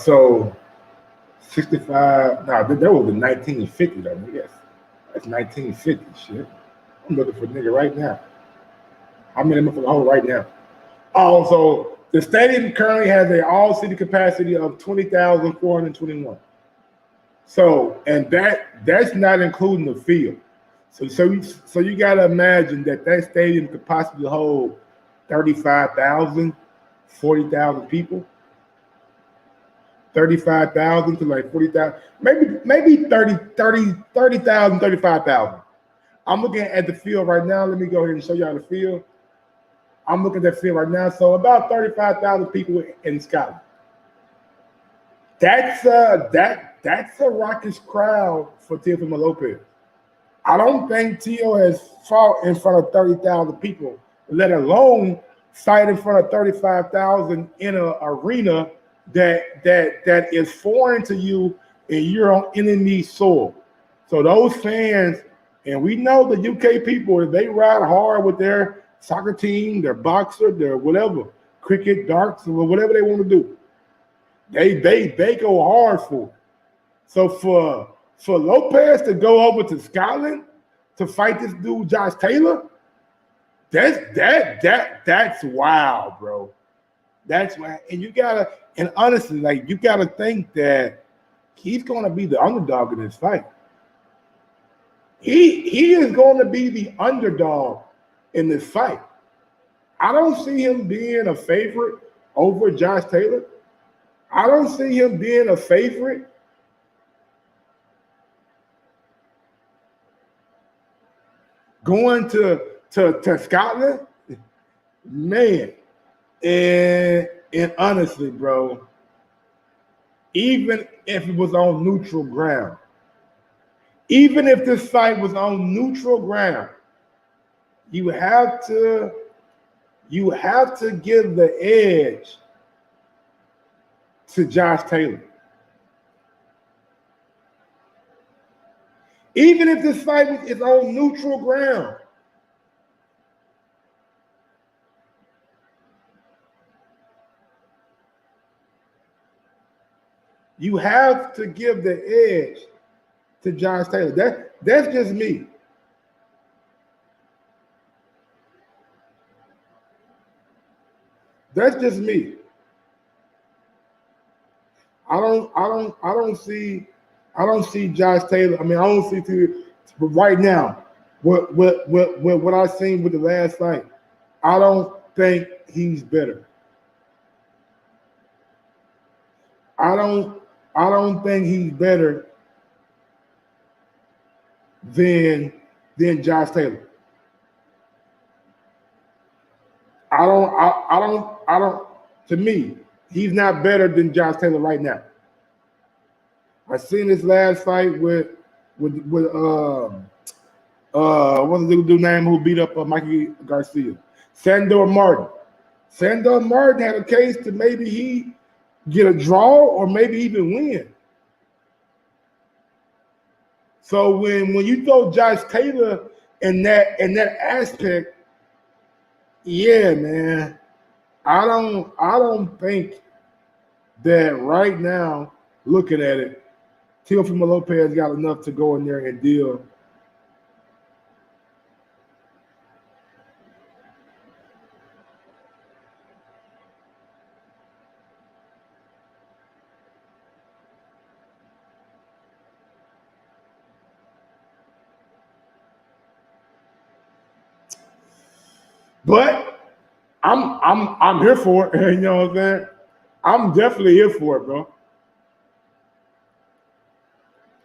So 65. Nah, that was the 1950s. I mean, yes, that's 1950 shit. I'm looking for a nigga right now. How many am I for the whole right now? Also, the stadium currently has an all-city capacity of 20,421. So, and that's not including the field. So you got to imagine that stadium could possibly hold 35,000, 40,000 people. 35,000 to like 40,000, maybe 30,000, 35,000. I'm looking at the field right now. Let me go ahead and show y'all the field. I'm looking at that field right now. So about 35,000 people in Scotland. That's a raucous crowd for Teofimo Lopez. I don't think Teo has fought in front of 30,000 people, let alone fight in front of 35,000 in an arena that is foreign to you and you're on enemy soil. So those fans, and we know the UK people, they ride hard with their soccer team, their boxer, their whatever, cricket, darts, or whatever they want to do. They go hard for it. So for Lopez to go over to Scotland to fight this dude Josh Taylor, that's wild, bro. That's why, and honestly, like, you gotta think that he's gonna be the underdog in this fight. He is going to be the underdog in this fight. I don't see him being a favorite over Josh Taylor. I don't see him being a favorite going to Scotland. Man, and honestly, bro, even if it was on neutral ground, even if this fight was on neutral ground, you have to give the edge to Josh Taylor. Even if this fight is on neutral ground, you have to give the edge to Josh Taylor. That's just me. That's just me. I don't see Josh Taylor. I mean, I don't see right now what I've seen with the last fight. I don't think he's better. I don't think he's better than Josh Taylor. I don't. To me, he's not better than Josh Taylor right now. I seen this last fight with what's the dude name who beat up Mikey Garcia? Sandor Martin. Sandor Martin had a case to maybe he get a draw or maybe even win. So when you throw Josh Taylor in that aspect, yeah, man, I don't think that right now, looking at it, Teofimo Lopez got enough to go in there and deal. But I'm here for it. You know what I'm saying? I'm definitely here for it, bro.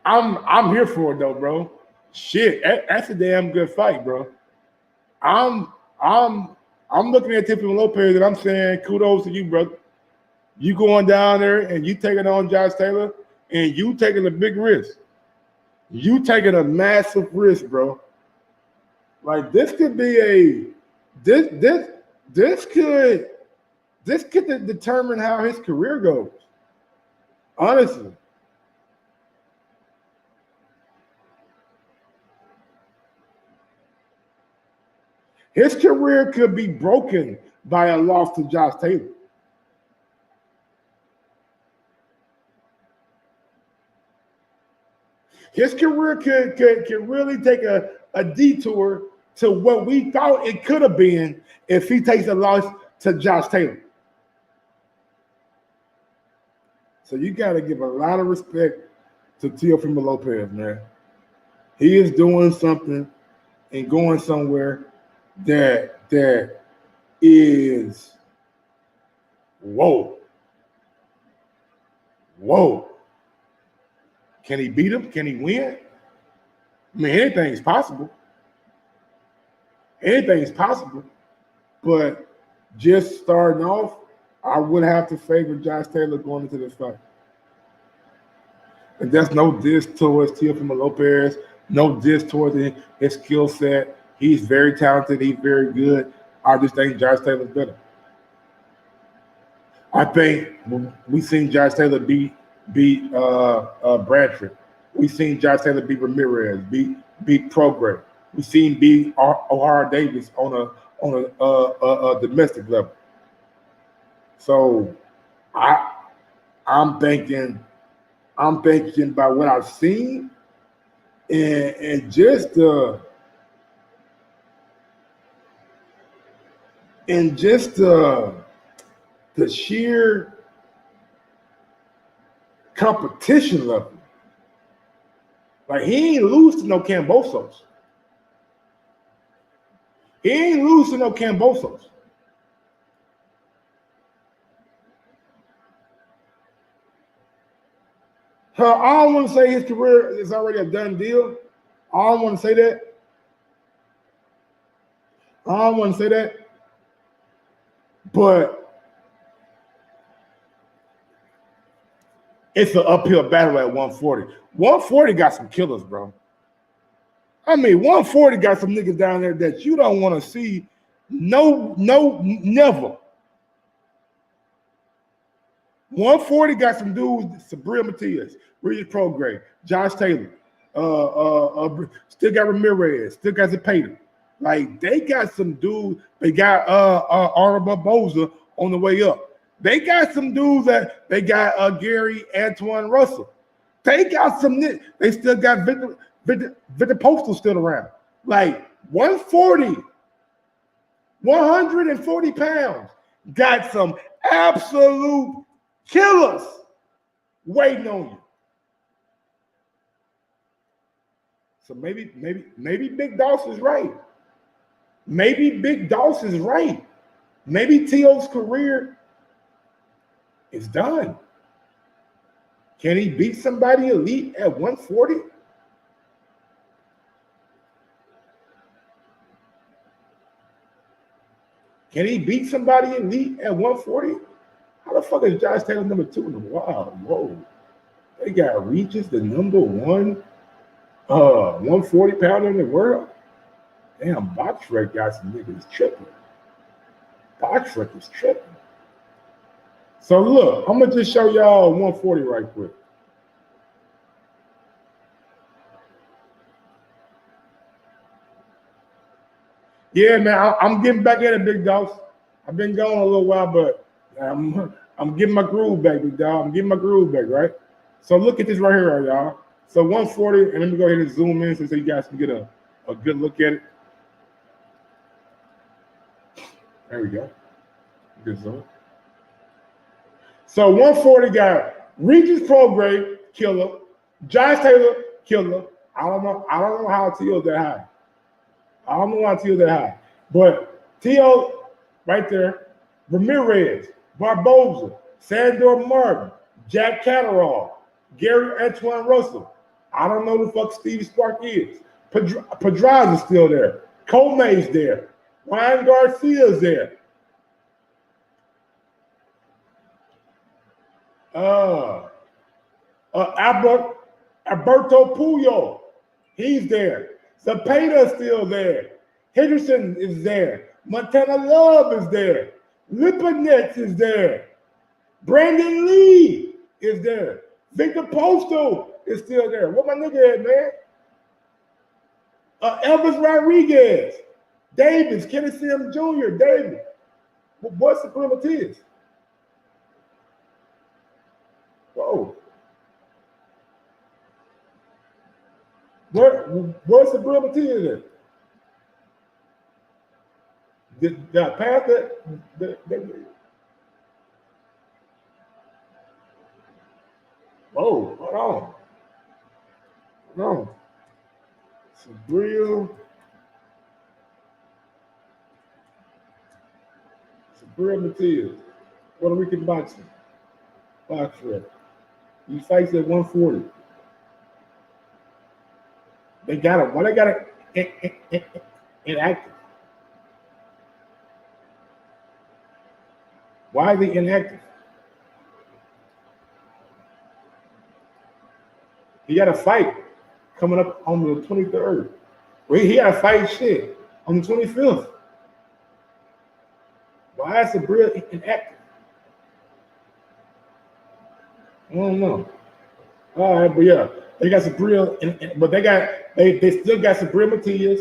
I'm here for it though, bro. Shit, that's a damn good fight, bro. I'm looking at Teofimo Lopez and I'm saying kudos to you, brother. You going down there and you taking on Josh Taylor and you taking a big risk. You taking a massive risk, bro. Like this could be this could determine how his career goes. Honestly. His career could be broken by a loss to Josh Taylor. His career could really take a detour to what we thought it could have been if he takes a loss to Josh Taylor. So you got to give a lot of respect to Teofimo Lopez, man. He is doing something and going somewhere that is whoa. Can he beat him? Can he win? I mean, anything's possible. Anything's possible. But just starting off, I would have to favor Josh Taylor going into this fight. And that's no diss towards Teofimo Lopez, no diss towards his skill set. He's very talented. He's very good. I just think Josh Taylor's better. I think we've seen Josh Taylor beat Bradford. We've seen Josh Taylor beat Ramirez, beat Progress. We've seen beat O'Hara Davis on a domestic level. So I'm thinking by what I've seen and just the sheer competition level. Like he ain't lose to no Cambosos. He ain't lose to no Cambosos. I don't want to say his career is already a done deal. I don't want to say that. But it's an uphill battle at 140. 140 got some killers, bro. I mean, 140 got some niggas down there that you don't want to see. No, never. 140 got some dudes, Sabrina Matias, Regis Prograis, Josh Taylor, still got Ramirez, still got Zepeda. Like, they got some dudes. They got Arnold Barboza on the way up. They got some dudes that they got Gary Antoine Russell. They got some. They still got Victor Postal still around. Like 140 pounds. Got some absolute killers waiting on you. So maybe Big Doss is right. Maybe Big Doss is right. Maybe T.O.'s career is done. Can he beat somebody elite at 140? Can he beat somebody elite at 140? How the fuck is Josh Taylor number 2 in the world? Whoa. They got Regis, the number 1 140 pounder in the world. Damn, Boxrec got some niggas tripping. Boxrec is tripping. So look, I'm gonna just show y'all 140 right quick. Yeah, man, I'm getting back at it, big dogs. I've been gone a little while, but I'm getting my groove back, big dog. I'm getting my groove back, right? So look at this right here, y'all. So 140, and let me go ahead and zoom in so you guys can get a good look at it. There we go. Good zoom. So 140 got Regis Prograde, killer. Josh Taylor, killer. I don't know how T.O. that high. I don't know how T.O. that high. But T.O. right there, Ramirez, Barboza, Sandor Martin, Jack Catterall, Gary Antoine Russell. I don't know who the fuck Stevie Spark is. Pedraza is still there. Comay's there. Ryan Garcia's there. Alberto Puyo, he's there. Zepeda's still there. Henderson is there. Montana Love is there. Lipinets is there. Brandon Lee is there. Victor Posto is still there. What my nigga at, man? Elvis Rodriguez, Davis, Kenny Sim Jr., David. What's the primitive? Whoa. What's the primitive? Did I pass that? Whoa, hold on. Hold on. Sabril Matias. Puerto Rican boxing. Boxer. He fights at 140. They got him. Why they got it inactive? Why are they inactive? He got a fight coming up on the 23rd. Well, he got a fight shit on the 25th. Why is Sabril inactive? I don't know. All right, but yeah, they got Sabril, but they still got Sabril Matias.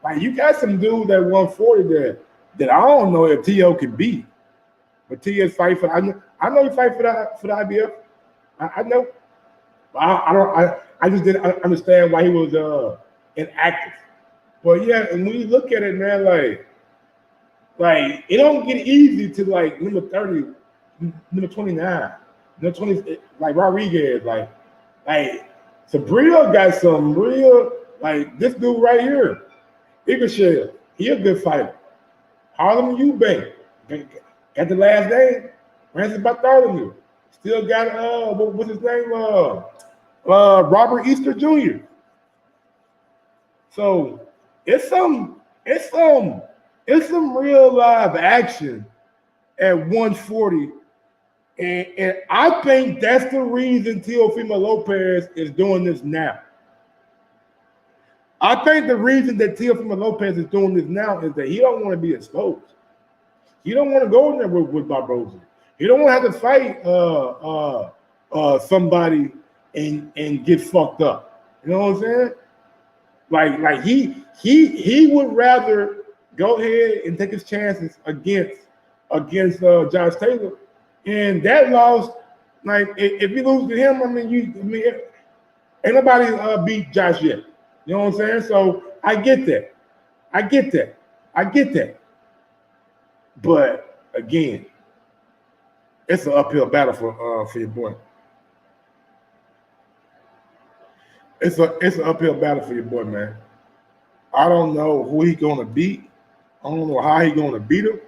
Like you got some dude at 140 that I don't know if T.O. can beat. Matias fight for. I know he fight for the IBF. I know. I just didn't understand why he was inactive. But yeah, and when you look at it, man, like it don't get easy to like number 30, number 29, number 20, like Rodriguez, like Sabril got some real, like this dude right here, Iguachel, he a good fighter. Harlem Eubank, got the last name, Francis Bartholomew. Still got what's his name? Robert Easter Jr. So it's some real live action at 140. And I think that's the reason Teofimo Lopez is doing this now. I think the reason that Teofimo Lopez is doing this now is that he don't want to be exposed. He don't want to go in there with Barboza. He don't want to have to fight somebody and get fucked up. You know what I'm saying? Like he would rather go ahead and take his chances against Josh Taylor. And that loss, like if you lose to him, I mean ain't nobody beat Josh yet. You know what I'm saying? So I get that. But again, it's an uphill battle for your boy. It's an uphill battle for your boy, man. I don't know who he's gonna beat. I don't know how he's gonna beat him.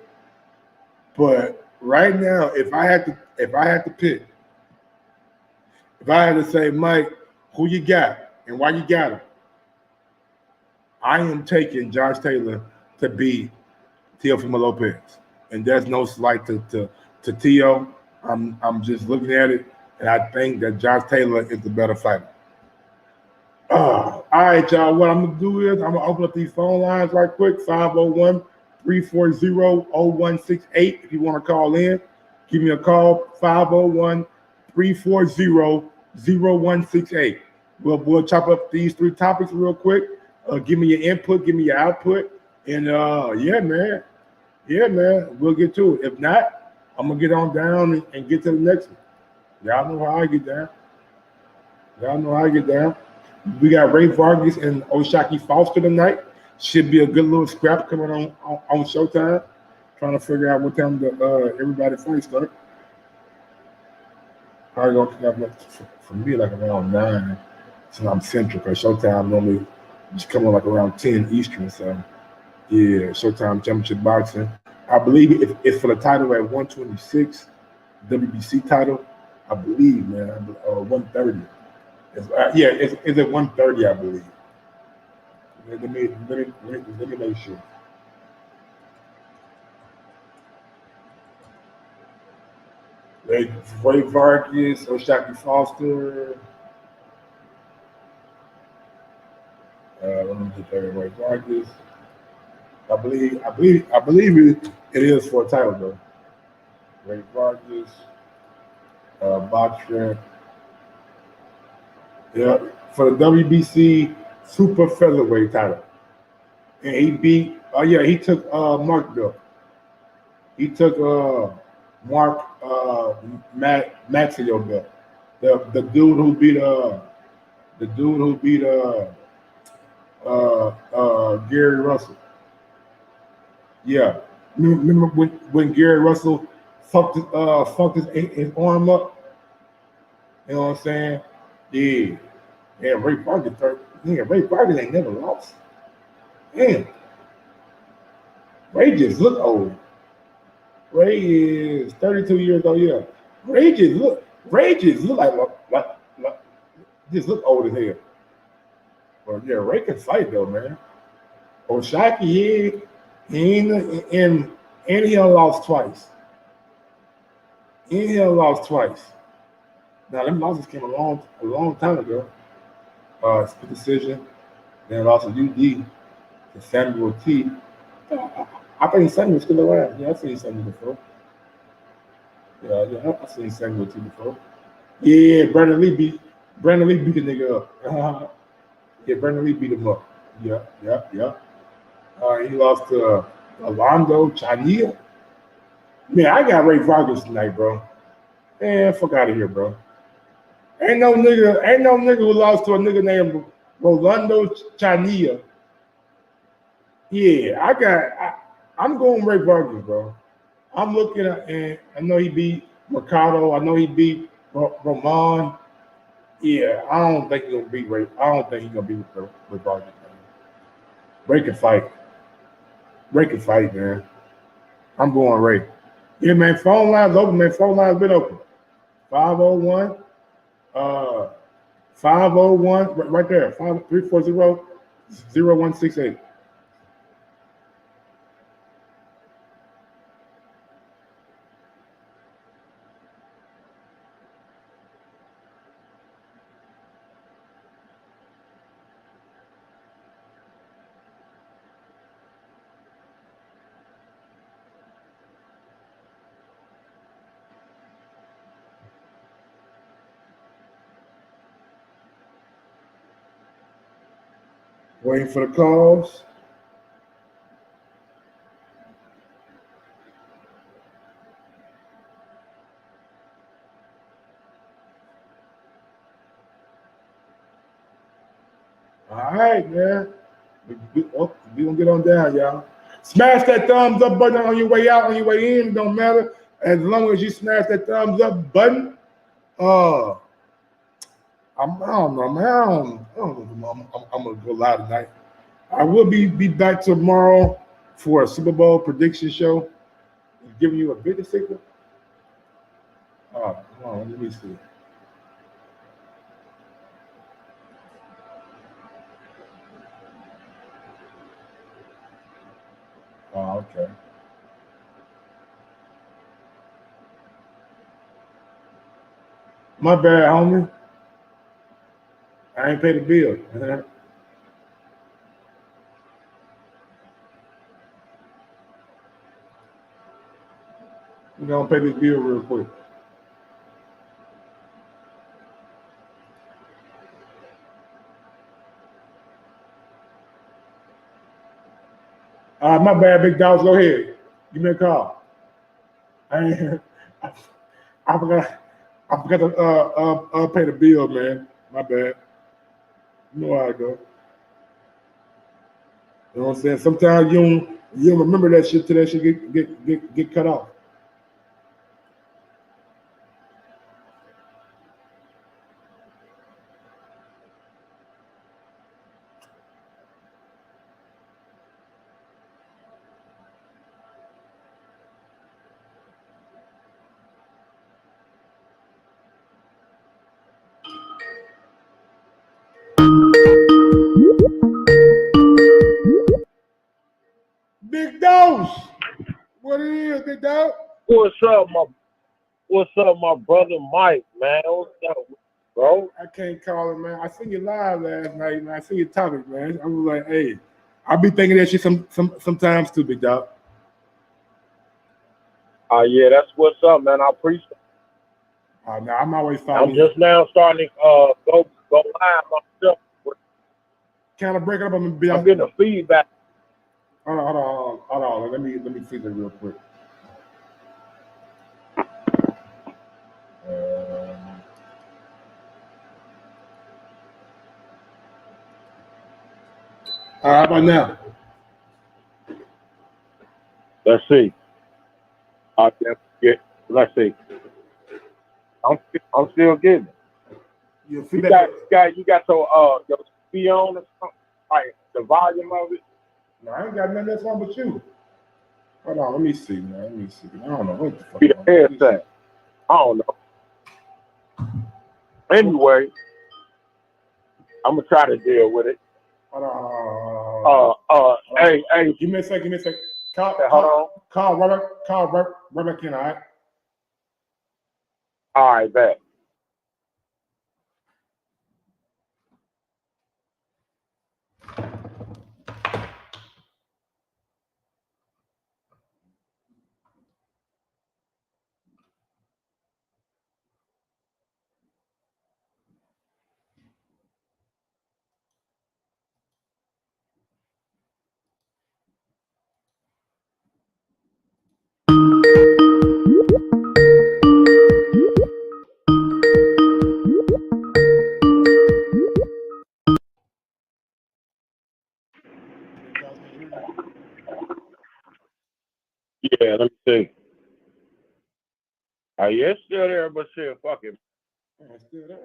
But right now, if I had to pick, if I had to say, Mike, who you got and why you got him, I am taking Josh Taylor to beat Teofimo Lopez. And there's no slight to Teo. I'm just looking at it, and I think that Josh Taylor is the better fighter. All right, y'all. What I'm gonna do is I'm gonna open up these phone lines right quick. 501-340-0168. If you want to call in, give me a call. 501-340-0168. We'll chop up these three topics real quick. Give me your input. Give me your output. And yeah, man, we'll get to it. If not, I'm gonna get on down and get to the next one. Y'all know how I get down. Y'all know how I get down. We got Ray Vargas and Oshaki Foster tonight. Should be a good little scrap coming on Showtime. Trying to figure out what time everybody fight start. Probably gonna come up for me like around 9. So I'm central because Showtime normally just come on like around 10 Eastern. So yeah, Showtime Championship Boxing. I believe if for the title at 126, WBC title, I believe, man, 130. It's at 130, I believe. Let me make sure. Ray Vargas, Oshaki Foster. Let me get that Ray Vargas. I believe it is for a title though. Ray Vargas, boxer. Yeah, for the WBC super featherweight title. And he beat he took Mark Bill. He took Mark Maxio Bill. The dude who beat Gary Russell. Yeah. Remember when Gary Russell fucked his arm up? You know what I'm saying? Yeah. Yeah, Ray Vargas ain't never lost. Damn. Ray just look old. Ray is 32 years old, yeah. Ray just look like just look old as hell. But yeah, Ray can fight though, man. Oshaki, he ain't and he lost twice. He lost twice. Now them losses came a long time ago. Split decision. Then lost to UD to Samuel T. I think Samuel's still around. Yeah, I've seen Samuel before. Yeah, I've seen Samuel T before. Yeah, Brandon Lee beat the nigga up. Yeah, Brandon Lee beat him up. Yeah. He lost to Alonzo Chania. Man, I got Ray Vargas tonight, bro. Man, fuck out of here, bro. Ain't no nigga who lost to a nigga named Rolando Chania. Yeah, I'm going Ray Vargas, bro. I'm looking at, and I know he beat Mercado. I know he beat Roman. Yeah, I don't think he's gonna beat Ray. I don't think he's gonna beat Ray Vargas, man. Ray can fight. Man. I'm going Ray. Yeah, man. Phone lines open, man. Phone lines been open. 501. 501 right there. 340-0168. Waiting for the calls. All right, man. We gonna get on down, y'all. Smash that thumbs up button on your way out, on your way in. It don't matter. As long as you smash that thumbs up button. I don't know, man. I don't know if I'm gonna go live tonight. I will be back tomorrow for a Super Bowl prediction show. Giving you a bigger signal. Come on, let me see. Oh, okay. My bad, homie. I ain't paid the bill. We're gonna pay this bill real quick. My bad, big dogs. Go ahead. Give me a call. I forgot to pay the bill, man. My bad. You know how I go. You know what I'm saying? Sometimes you don't remember that shit till that shit get cut off. Big Dose. What it is, big dog? What's up, my brother Mike, man? What's up, bro? I can't call it, man. I seen you live last night, man. I seen your topic, man. I was like, hey, I be thinking that shit sometimes too, big dog. Yeah, that's what's up, man. I appreciate it. Now I'm always following. I'm just now starting to go live myself. Kind of break it up. I'm getting the feedback. Hold on. Let me see that real quick. All right, how about now? Let's see. Let's see. I'm still getting it. You got your speed on or something? Like the volume of it? No, I ain't got nothing else wrong but you. Hold on, let me see, man. Let me see. I don't know what the fuck. Be the headset. I don't know. Anyway, I'm gonna try to deal with it. Hold on. Hey. Give me a second. Hold on. Call right back in, all right? All right, bet. Yeah, let me see. Yeah, it's still there, but shit, fuck it. It's still there.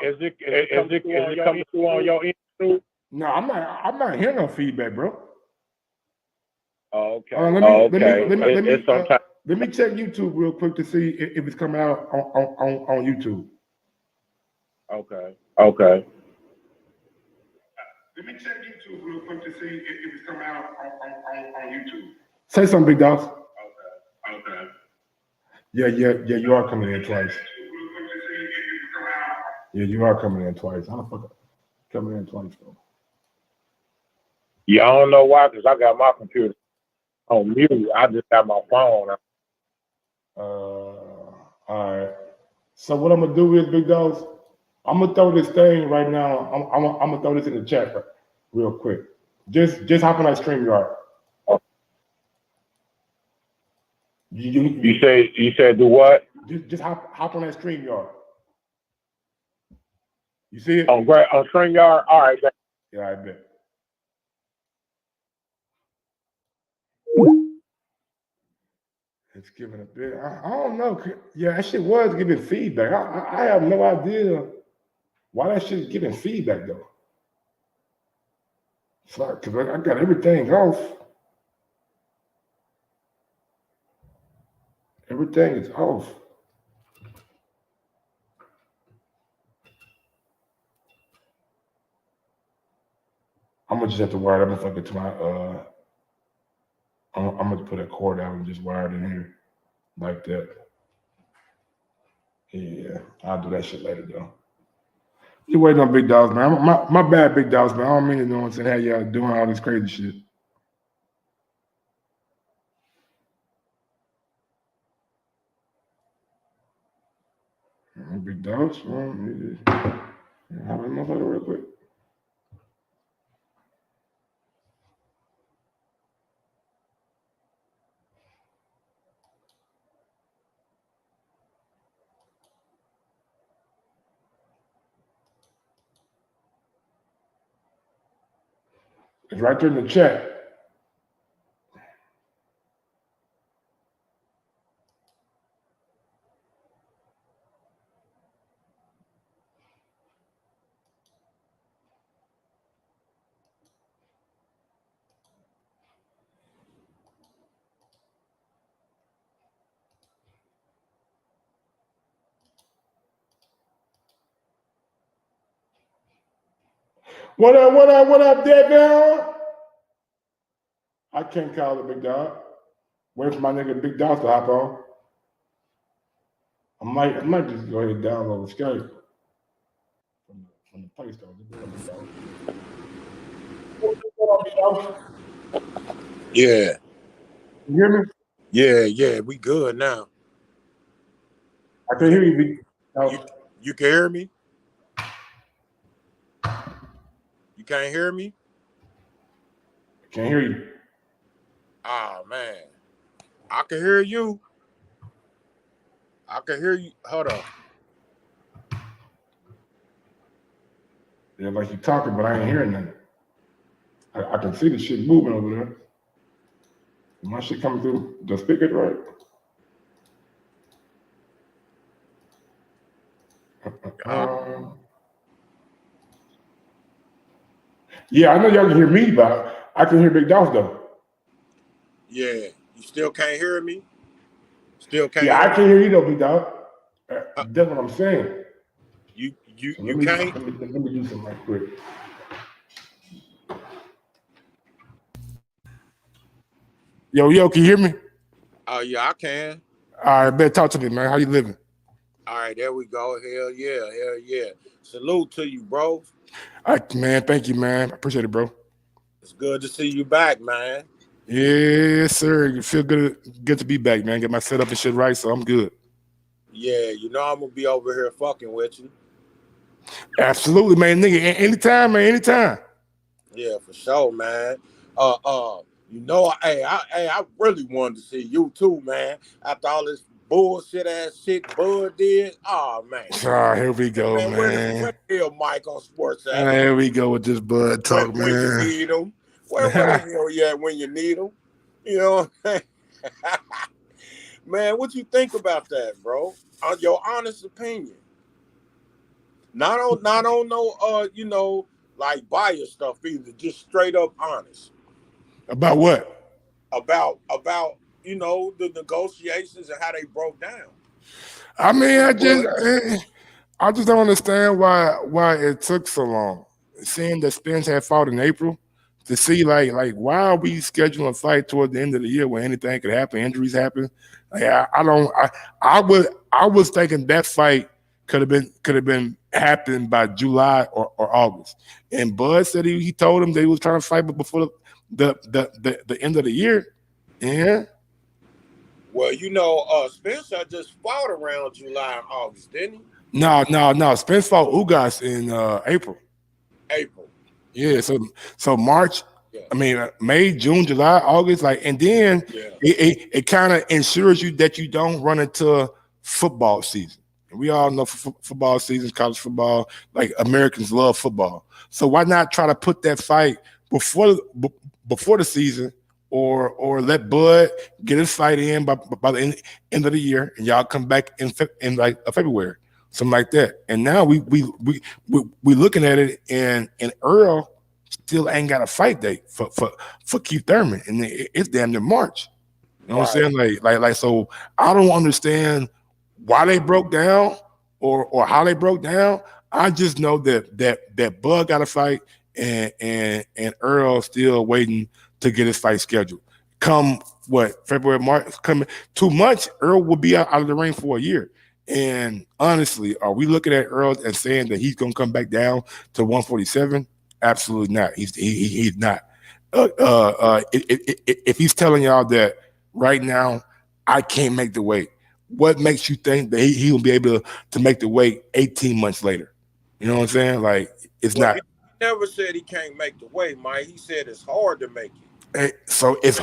Is it coming through on your end? No, I'm not hearing no feedback, bro. Okay. Let me check YouTube real quick to see if it's coming out on YouTube. Okay. Let me check YouTube real quick to see if it's coming out on YouTube. Say something, big dogs. Okay. Yeah, you are coming in twice. Yeah, you are coming in twice. How the fuck coming in twice, though? Yeah, I don't know why, because I got my computer on mute. I just got my phone. All right. So what I'm gonna do is, big dogs, I'm gonna throw this thing right now. I'm gonna throw this in the chat real quick. Just hop on that StreamYard. You said do what? Just hop on that StreamYard. You see it? On StreamYard? All right. Yeah, I bet. It's giving a bit. I don't know. Yeah, that shit was giving feedback. I have no idea why that shit is giving feedback though. It's like, cause I got everything off. Everything is off. I'm gonna just have to wire that motherfucker to my I'm gonna put a cord out and just wire it in here like that. Yeah, I'll do that shit later though. You waiting on big dogs, man. My bad, big dogs, man. I don't mean to know what I'm saying. How y'all doing all this crazy shit. Big dogs, man. Have a motherfucker real quick. It's right there in the chat. What up, Devin? I can't call it Big Dog. Wait for my nigga Big Dog to hop on. I might just go ahead and download the Skype from the Play Store. Yeah. You hear me? Yeah, we good now. I can hear you, Big Dog. You can hear me? You can't hear me? Can't hear you. Oh man. I can hear you. I can hear you. Hold on. Yeah, like you talking, but I ain't hearing nothing. I can see the shit moving over there. My shit coming through the speakers, right? Yeah, I know y'all can hear me, but I can hear Big Dog though. Yeah. You still can't hear me? Still can't Yeah, hear I can hear you though, Big Dog. That's what I'm saying. You So you can't? let me do something right quick. Yo, can you hear me? Oh yeah, I can. All right, better talk to me, man. How you living? All right, there we go. Hell yeah. Salute to you, bro. All right, man. Thank you, man. I appreciate it, bro. It's good to see you back, man. Yes, sir. You feel good to be back, man. Get my setup and shit right, so I'm good. Yeah, you know I'm gonna be over here fucking with you. Absolutely, man. Nigga, anytime, man. Anytime. Yeah, for sure, man. You know, I really wanted to see you too, man. After all this bullshit ass shit Bud did. Oh man. Here we go, man. Where the hell Mike on Sports at? Here we go with this Bud talk, when man. you need him. Where the hell you at when you need him? You know what I'm saying? Man, what you think about that, bro? Your honest opinion. Not on no you know, like bias stuff either, just straight up honest. About what? About you know, the negotiations and how they broke down. I mean, I just don't understand why it took so long. Seeing that Spence had fought in April, to see like why are we scheduling a fight toward the end of the year where anything could happen, injuries happen? Like, I was thinking that fight could have been happening by July or August. And Bud said he told him they was trying to fight before the end of the year. Yeah. Well, you know, Spencer just fought around July and August, didn't he? No. Spence fought Ugas in April. April. Yeah, so March, yeah. I mean May, June, July, August, like, and then it kind of ensures you that you don't run into football season. And we all know football season, college football, like Americans love football. So why not try to put that fight before the season, or let Bud get his fight in by the end of the year, and y'all come back in like February. Something like that. And now we looking at it, and Earl still ain't got a fight date for Keith Thurman, and it's damn near March. You know what I'm saying? Like so I don't understand why they broke down or how they broke down. I just know that Bud got a fight, and Earl still waiting to get his fight scheduled. Come what, February, March, coming 2 months, Earl will be out of the ring for a year. And honestly, are we looking at Earl and saying that he's going to come back down to 147? Absolutely not. He's not. If he's telling y'all that right now, I can't make the weight, what makes you think that he will be able to make the weight 18 months later? You know what I'm saying? Like, it's not. He never said he can't make the weight, Mike. He said it's hard to make it. So if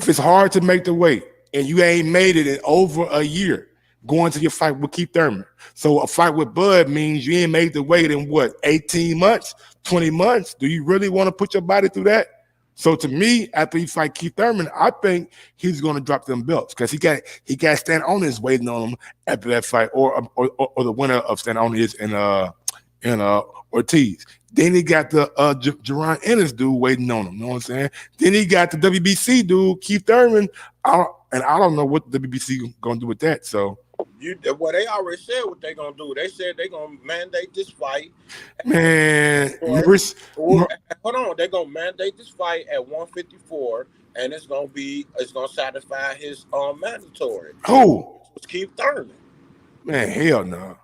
it's hard to make the weight and you ain't made it in over a year, going to your fight with Keith Thurman. So a fight with Bud means you ain't made the weight in what, 18 months, 20 months? Do you really want to put your body through that? So to me, after he fight Keith Thurman, I think he's going to drop them belts because he got Stan Onius waiting on him after that fight, or the winner of Stan Onius and Ortiz. Then he got the Jaron Ennis dude waiting on him. You know what I'm saying? Then he got the WBC dude, Keith Thurman. I don't know what the WBC gonna do with that. So well, they already said what they gonna do. They said they gonna mandate this fight. Man, hold on, they're gonna mandate this fight at 154, and it's gonna satisfy his mandatory. Who? It's Keith Thurman. Man, hell no.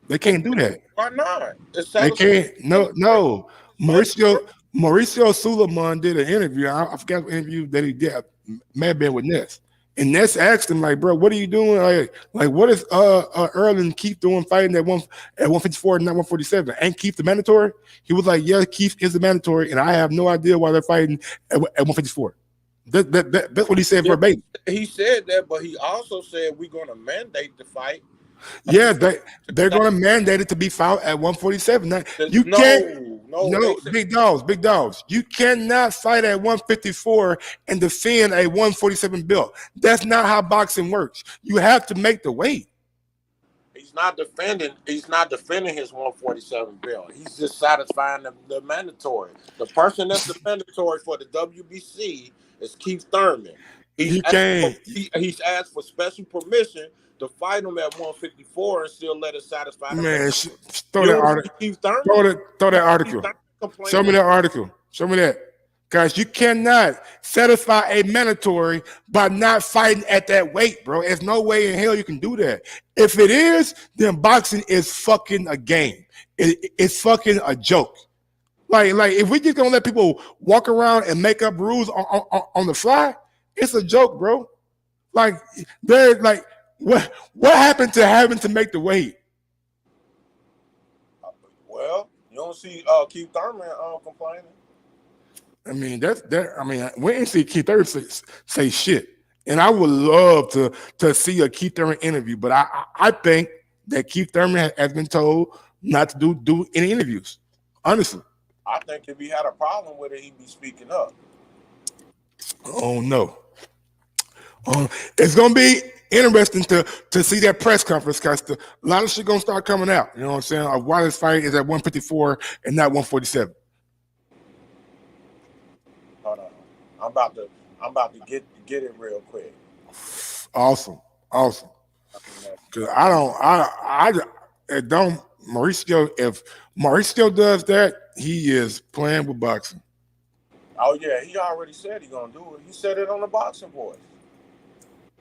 They can't do that. Why not? They can't. No. Mauricio Suleiman did an interview. I forgot what interview that he did. May have been with Ness. And Ness asked him, like, bro, what are you doing? Like what is Earl and Keith doing fighting at 154 and not 147? Ain't Keith the mandatory? He was like, yeah, Keith is the mandatory, and I have no idea why they're fighting at 154. That's what he said verbatim. He said that, but he also said we're gonna mandate the fight. Yeah, they're going to mandate it to be fought at 147. Now, you big dogs. You cannot fight at 154 and defend a 147 belt. That's not how boxing works. You have to make the weight. He's not defending his 147 belt. He's just satisfying the mandatory. The person that's the mandatory for the WBC is Keith Thurman. He's asked for special permission to fight him at 154 and still let it satisfy the man. Throw that article. Show me that article. Show me that. Guys, you cannot satisfy a mandatory by not fighting at that weight, bro. There's no way in hell you can do that. If it is, then boxing is fucking a game. It's fucking a joke. Like if we just gonna let people walk around and make up rules on the fly, it's a joke, bro. Like they're like. What happened to having to make the weight? Well, you don't see Keith Thurman complaining. I mean, we didn't see Keith Thurman say shit. And I would love to see a Keith Thurman interview, but I think that Keith Thurman has been told not to do any interviews. Honestly. I think if he had a problem with it, he'd be speaking up. Oh no. It's gonna be interesting to see that press conference because a lot of shit gonna start coming out. You know what I'm saying? Why this fight is at 154 and not 147. Hold on, I'm about to get it real quick. Awesome. Because I don't Mauricio. If Mauricio does that, he is playing with boxing. Oh yeah, he already said he's gonna do it. He said it on the Boxing Voice.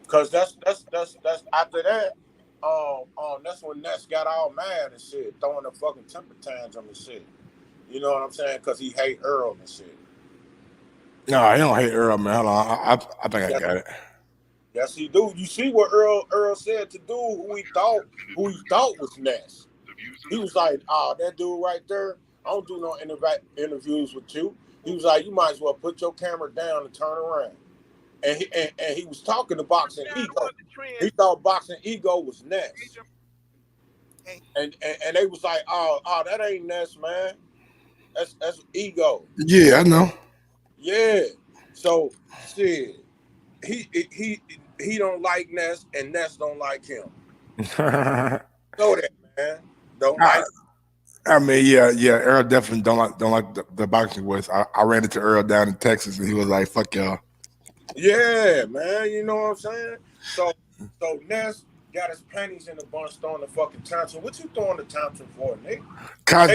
Cause that's after that, that's when Ness got all mad and shit, throwing a fucking temper tantrum and shit. You know what I'm saying? Cause he hate Earl and shit. No, I don't hate Earl, man. Hold on, I think I got it. Yes, he do. You see what Earl said to do who he thought was Ness. He was like, "Oh, that dude right there, I don't do no interviews with you." He was like, "You might as well put your camera down and turn around." And he was talking to Boxing Ego. He thought Boxing Ego was Ness. And they was like, oh, that ain't Ness, man. That's Ego. Yeah, I know. Yeah. So shit, he don't like Ness, and Ness don't like him. Know that, man. Don't like. I mean, yeah. Earl definitely don't like the Boxing Voice. I ran into Earl down in Texas, and he was like, "Fuck y'all." Yeah, man, you know what I'm saying? So Ness got his panties in a bunch throwing the fucking tantrum. What you throwing the tantrum for, nigga? Cause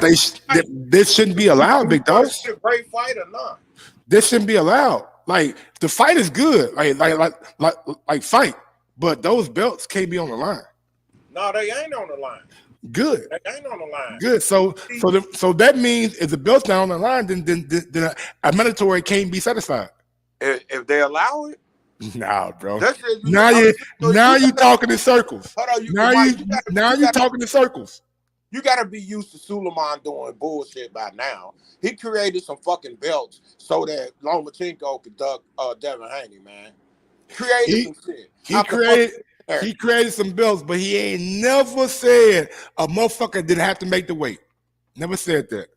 this shouldn't be allowed, big dog. Is it a great fight or not? This shouldn't be allowed. Like the fight is good, like fight, but those belts can't be on the line. No, they ain't on the line. Good. They ain't on the line. Good. So that means if the belt's not on the line, then a mandatory can't be satisfied. If they allow it, nah, bro. Now you talking in circles. Hold on, you talking in circles. You gotta be used to Suleiman doing bullshit by now. He created some fucking belts so that Lomachenko could duck Devin Haney, man. Created some shit. He created some belts, but he ain't never said a motherfucker didn't have to make the weight. Never said that.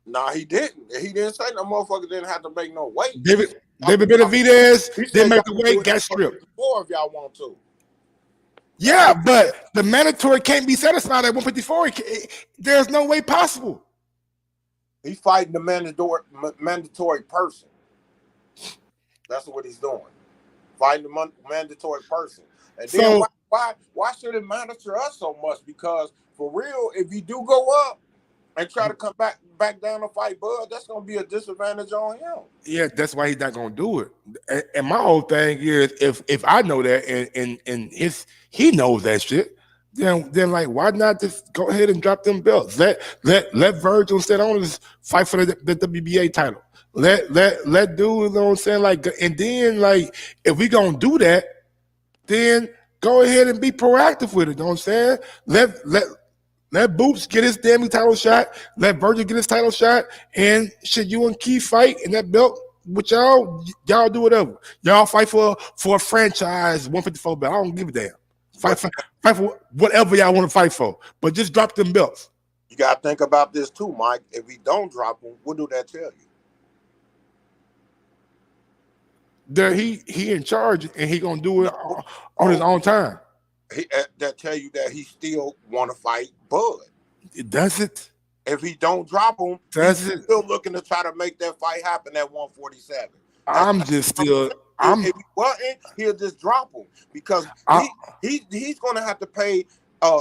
Nah, he didn't. He didn't say no motherfucker didn't have to make no weight. David Benavidez didn't make the weight, got stripped. More if y'all want to. Yeah, but the mandatory can't be satisfied at 154. There's no way possible. He's fighting the mandatory person. That's what he's doing. Fighting the mandatory person. And then why should it matter to us so much? Because for real, if you do go up and try to come back down to fight Bud, that's gonna be a disadvantage on him. Yeah, that's why he's not gonna do it. And my whole thing is, if I know that and he knows that shit, then like why not just go ahead and drop them belts? Let Virgil instead on just fight for the WBA title. Let dude, you know what I'm saying? Like, and then like if we gonna do that, then go ahead and be proactive with it. You know what I'm saying? Let Boops get his damn title shot. Let Virgil get his title shot. And should you and Keith fight in that belt with y'all do whatever. Y'all fight for a franchise 154 belt. I don't give a damn. Fight for whatever y'all want to fight for. But just drop them belts. You gotta think about this too, Mike. If we don't drop them, what do that tell you? He in charge and he gonna do it on his own time. That tell you that he still want to fight Bud. Does it? If he don't drop him, he's still looking to try to make that fight happen at 147. If he wasn't, he'll just drop him because he's gonna have to pay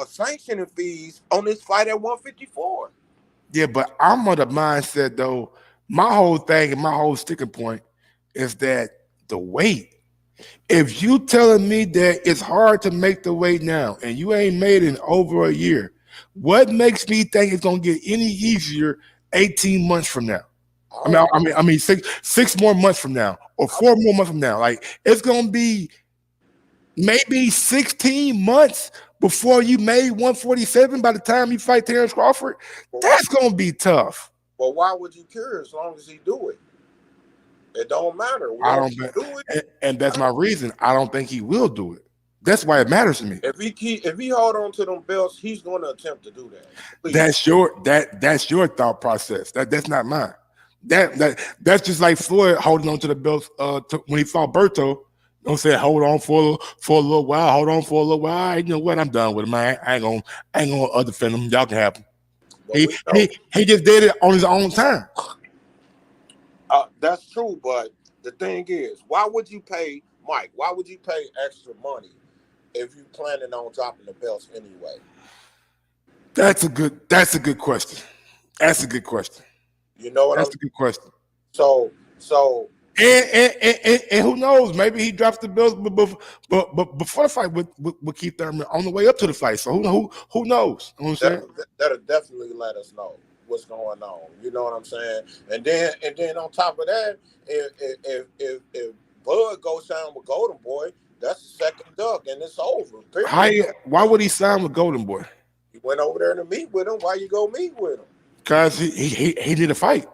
sanctioning fees on this fight at 154. Yeah, but I'm of the mindset though. My whole thing and my whole sticking point is that the weight. If you telling me that it's hard to make the weight now and you ain't made it in over a year, what makes me think it's gonna get any easier 18 months from now? I mean, six more months from now or 4 more months from now. Like it's gonna be maybe 16 months before you made 147 by the time you fight Terrence Crawford. That's gonna be tough. Well, why would you care as long as he do it? It don't matter. And that's my reason. I don't think he will do it. That's why it matters to me. If he hold on to them belts, he's going to attempt to do that. Please. That's your thought process. That's not mine. That's just like Floyd holding on to the belts when he fought Berto. Don't say hold on for a little while. Hold on for a little while. You know what? I'm done with him. I ain't gonna defend him. Y'all can have him. He just did it on his own time. That's true, but the thing is, why would you pay, Mike? Why would you pay extra money if you planning on dropping the belts anyway? That's a good question. That's a good question. You know what? That's a good question. So and who knows? Maybe he drops the belts, but before the fight with Keith Thurman on the way up to the fight. So who knows? You know what I'm saying? That'll definitely let us know what's going on. You know what I'm saying? And then on top of that, if Bud goes down with Golden Boy, that's the second duck, and it's over. Why would he sign with Golden Boy? He went over there to meet with him. Why you go meet with him? Because he need a fight.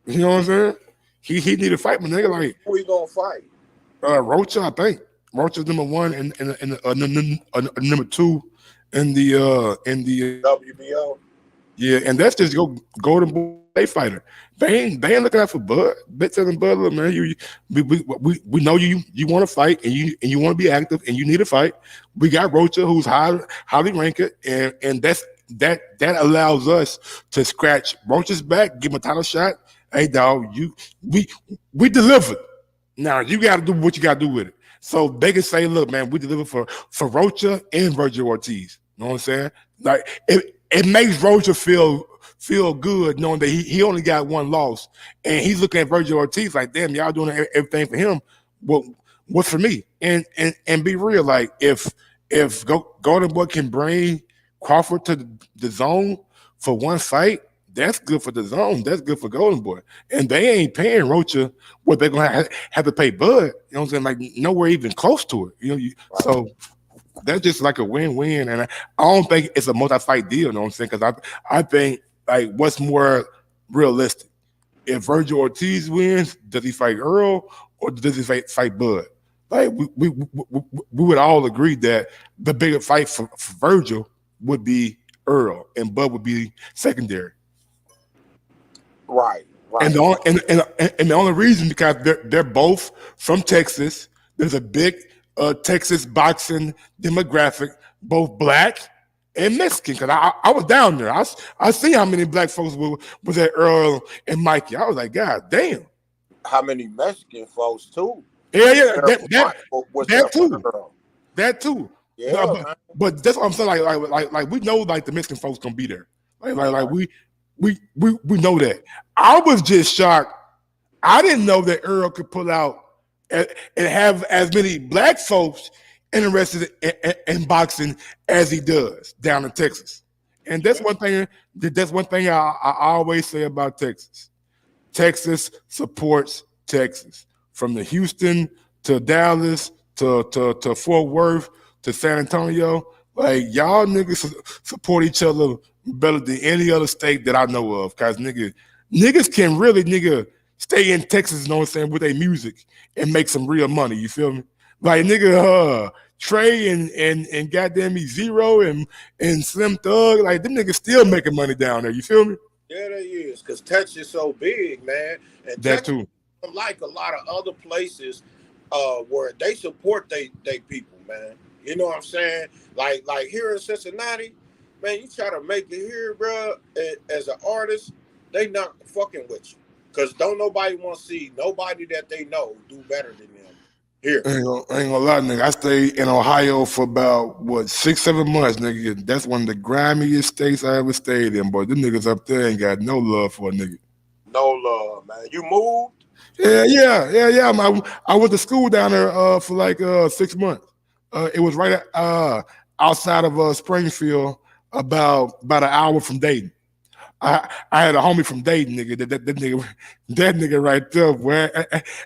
You know what I'm saying? He need a fight, my nigga. Like who he gonna fight? Rocha, I think. Rocha's number one and number two in the WBO. Yeah, and that's just Golden Boy fighter. They ain't looking out for Bud. They telling Bud, look, man, we know you want to fight and you want to be active and you need a fight. We got Rocha, who's highly ranked, and that allows us to scratch Rocha's back, give him a title shot. Hey, dog, we delivered. Now you got to do what you got to do with it. So they can say, look, man, we delivered for Rocha and Virgil Ortiz. You know what I'm saying? Like it makes Rocha feel good knowing that he only got one loss, and he's looking at Virgil Ortiz like, damn, y'all doing everything for him. Well, what's for me? And be real, like if Golden Boy can bring Crawford to the zone for one fight, that's good for the zone. That's good for Golden Boy. And they ain't paying Rocha what they're gonna have to pay Bud. You know what I'm saying? Like nowhere even close to it. You know, so that's just like a win-win. And I don't think it's a multi-fight deal. You know what I'm saying? Because I think like what's more realistic? If Virgil Ortiz wins, does he fight Earl or does he fight Bud? like we would all agree that the bigger fight for Virgil would be Earl, and Bud would be secondary. Right. And the only reason because they're both from Texas. There's a big Texas boxing demographic, both black and Mexican. Because I was down there. I see how many black folks was at Earl and Mikey. I was like, God damn. How many Mexican folks too? Yeah, that too. That too. Yeah, no, but that's what I'm saying. Like we know like the Mexican folks gonna be there. Like we know that. I was just shocked. I didn't know that Earl could pull out and have as many black folks interested in boxing as he does down in Texas. And that's one thing. That's one thing I always say about Texas. Texas supports Texas, from the Houston to Dallas to Fort Worth to San Antonio. Like y'all niggas support each other better than any other state that I know of. Cause niggas can really stay in Texas, you know what I'm saying, with their music and make some real money. You feel me? Like Trey and goddamn me Zero and Slim Thug, like them niggas still making money down there. You feel me? Yeah, they is, because Texas is so big, man. And that Texas, too. like a lot of other places where they support they people, man. You know what I'm saying? Like here in Cincinnati, man, you try to make it here, bro, as an artist, they not fucking with you. Because don't nobody want to see nobody that they know do better than them here. I ain't gonna lie, nigga. I stayed in Ohio for about, 6-7 months, nigga. That's one of the grimiest states I ever stayed in, boy. Them niggas up there ain't got no love for a nigga. No love, man. You moved? Yeah. I went to school down there for like 6 months. It was right outside of Springfield, about an hour from Dayton. I had a homie from Dayton, nigga. That nigga right there, boy.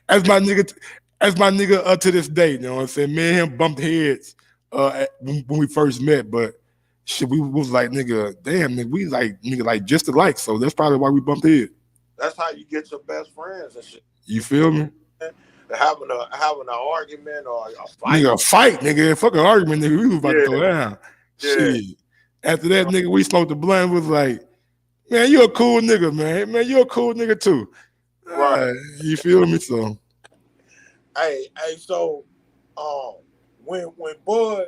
As my nigga to this day, you know what I'm saying? Me and him bumped heads when we first met, but shit, we was like, nigga, damn, nigga, we like just alike. So that's probably why we bumped heads. That's how you get your best friends and shit. You feel me? Having an argument or a fight. Nigga, a fight, nigga. Fucking argument, nigga. We was about to go down. Yeah. Shit. After that, nigga, we smoked the blunt. Was like, man, you a cool nigga, man. Man, you a cool nigga too. Right. You feel me? So. Hey, so when Bud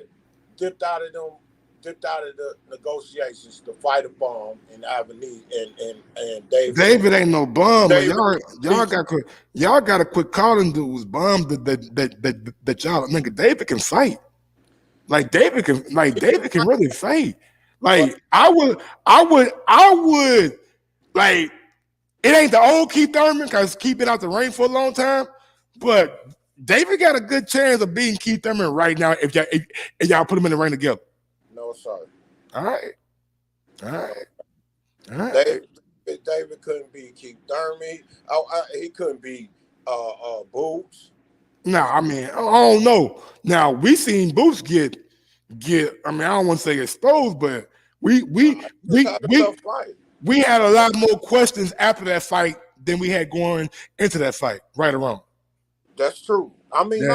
dipped out of the negotiations to fight a bomb in Avenue and David ain't no bum. Y'all gotta quit calling dudes bums that y'all nigga. David can fight. Like David can really fight. Like I would like, it ain't the old Keith Thurman because Keith been out the ring for a long time, but David got a good chance of beating Keith Thurman right now if y'all put him in the ring together. No, sir. All right. David couldn't beat Keith Thurman. He couldn't beat Boots. No, I mean, I don't know. Now we seen Boots get. I mean, I don't want to say exposed, but we had a lot more questions after that fight than we had going into that fight. Right or wrong? That's true. I mean,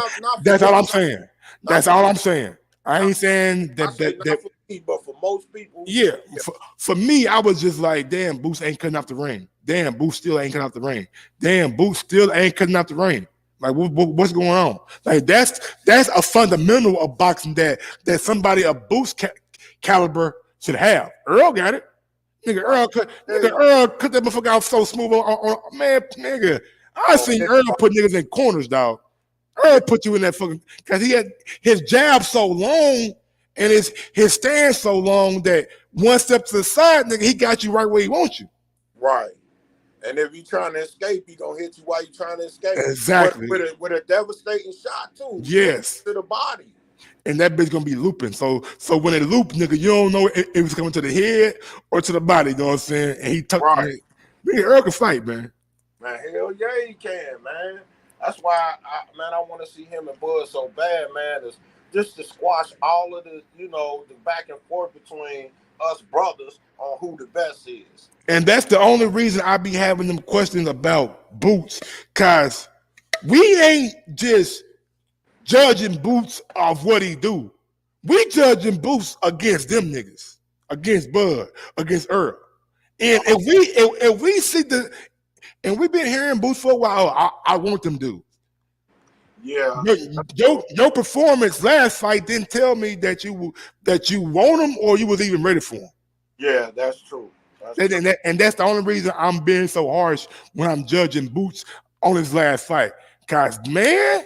that's all I'm saying. That's all I'm saying. I ain't saying that. For me, but for most people, yeah. For me, I was just like, damn, Boots ain't cutting out the ring. Damn, Boots still ain't cutting out the ring. Damn, Boots still ain't cutting out the ring. Like, what's going on? Like, that's a fundamental of boxing that somebody of Boots caliber should have. Earl got it. Nigga, Earl cut that motherfucker out so smooth on man, nigga. I seen Earl put niggas in corners, dog. Earl put you in that fucking, because he had his jab so long and his stance so long that one step to the side, nigga, he got you right where he wants you. Right. And if you're trying to escape, he gonna hit you while you're trying to escape. Exactly. With a devastating shot too. Yes. To the body. And that bitch gonna be looping. So when it loop, nigga, you don't know if it's coming to the head or to the body, you know what I'm saying? And he tucked right. Man, Earl can fight, man. Man, hell yeah, he can, man. That's why I want to see him and Bud so bad, man. Is just to squash all of the, the back and forth between us brothers on who the best is. And that's the only reason I be having them questions about Boots, cause we ain't just judging Boots of what he do. We judging Boots against them niggas, against Bud, against Earl. And if we see and we've been hearing Boots for a while, I want them dudes. Yeah. Your performance last fight didn't tell me that you want them or you was even ready for them. Yeah, that's true. And that's the only reason I'm being so harsh when I'm judging Boots on his last fight. Cause man,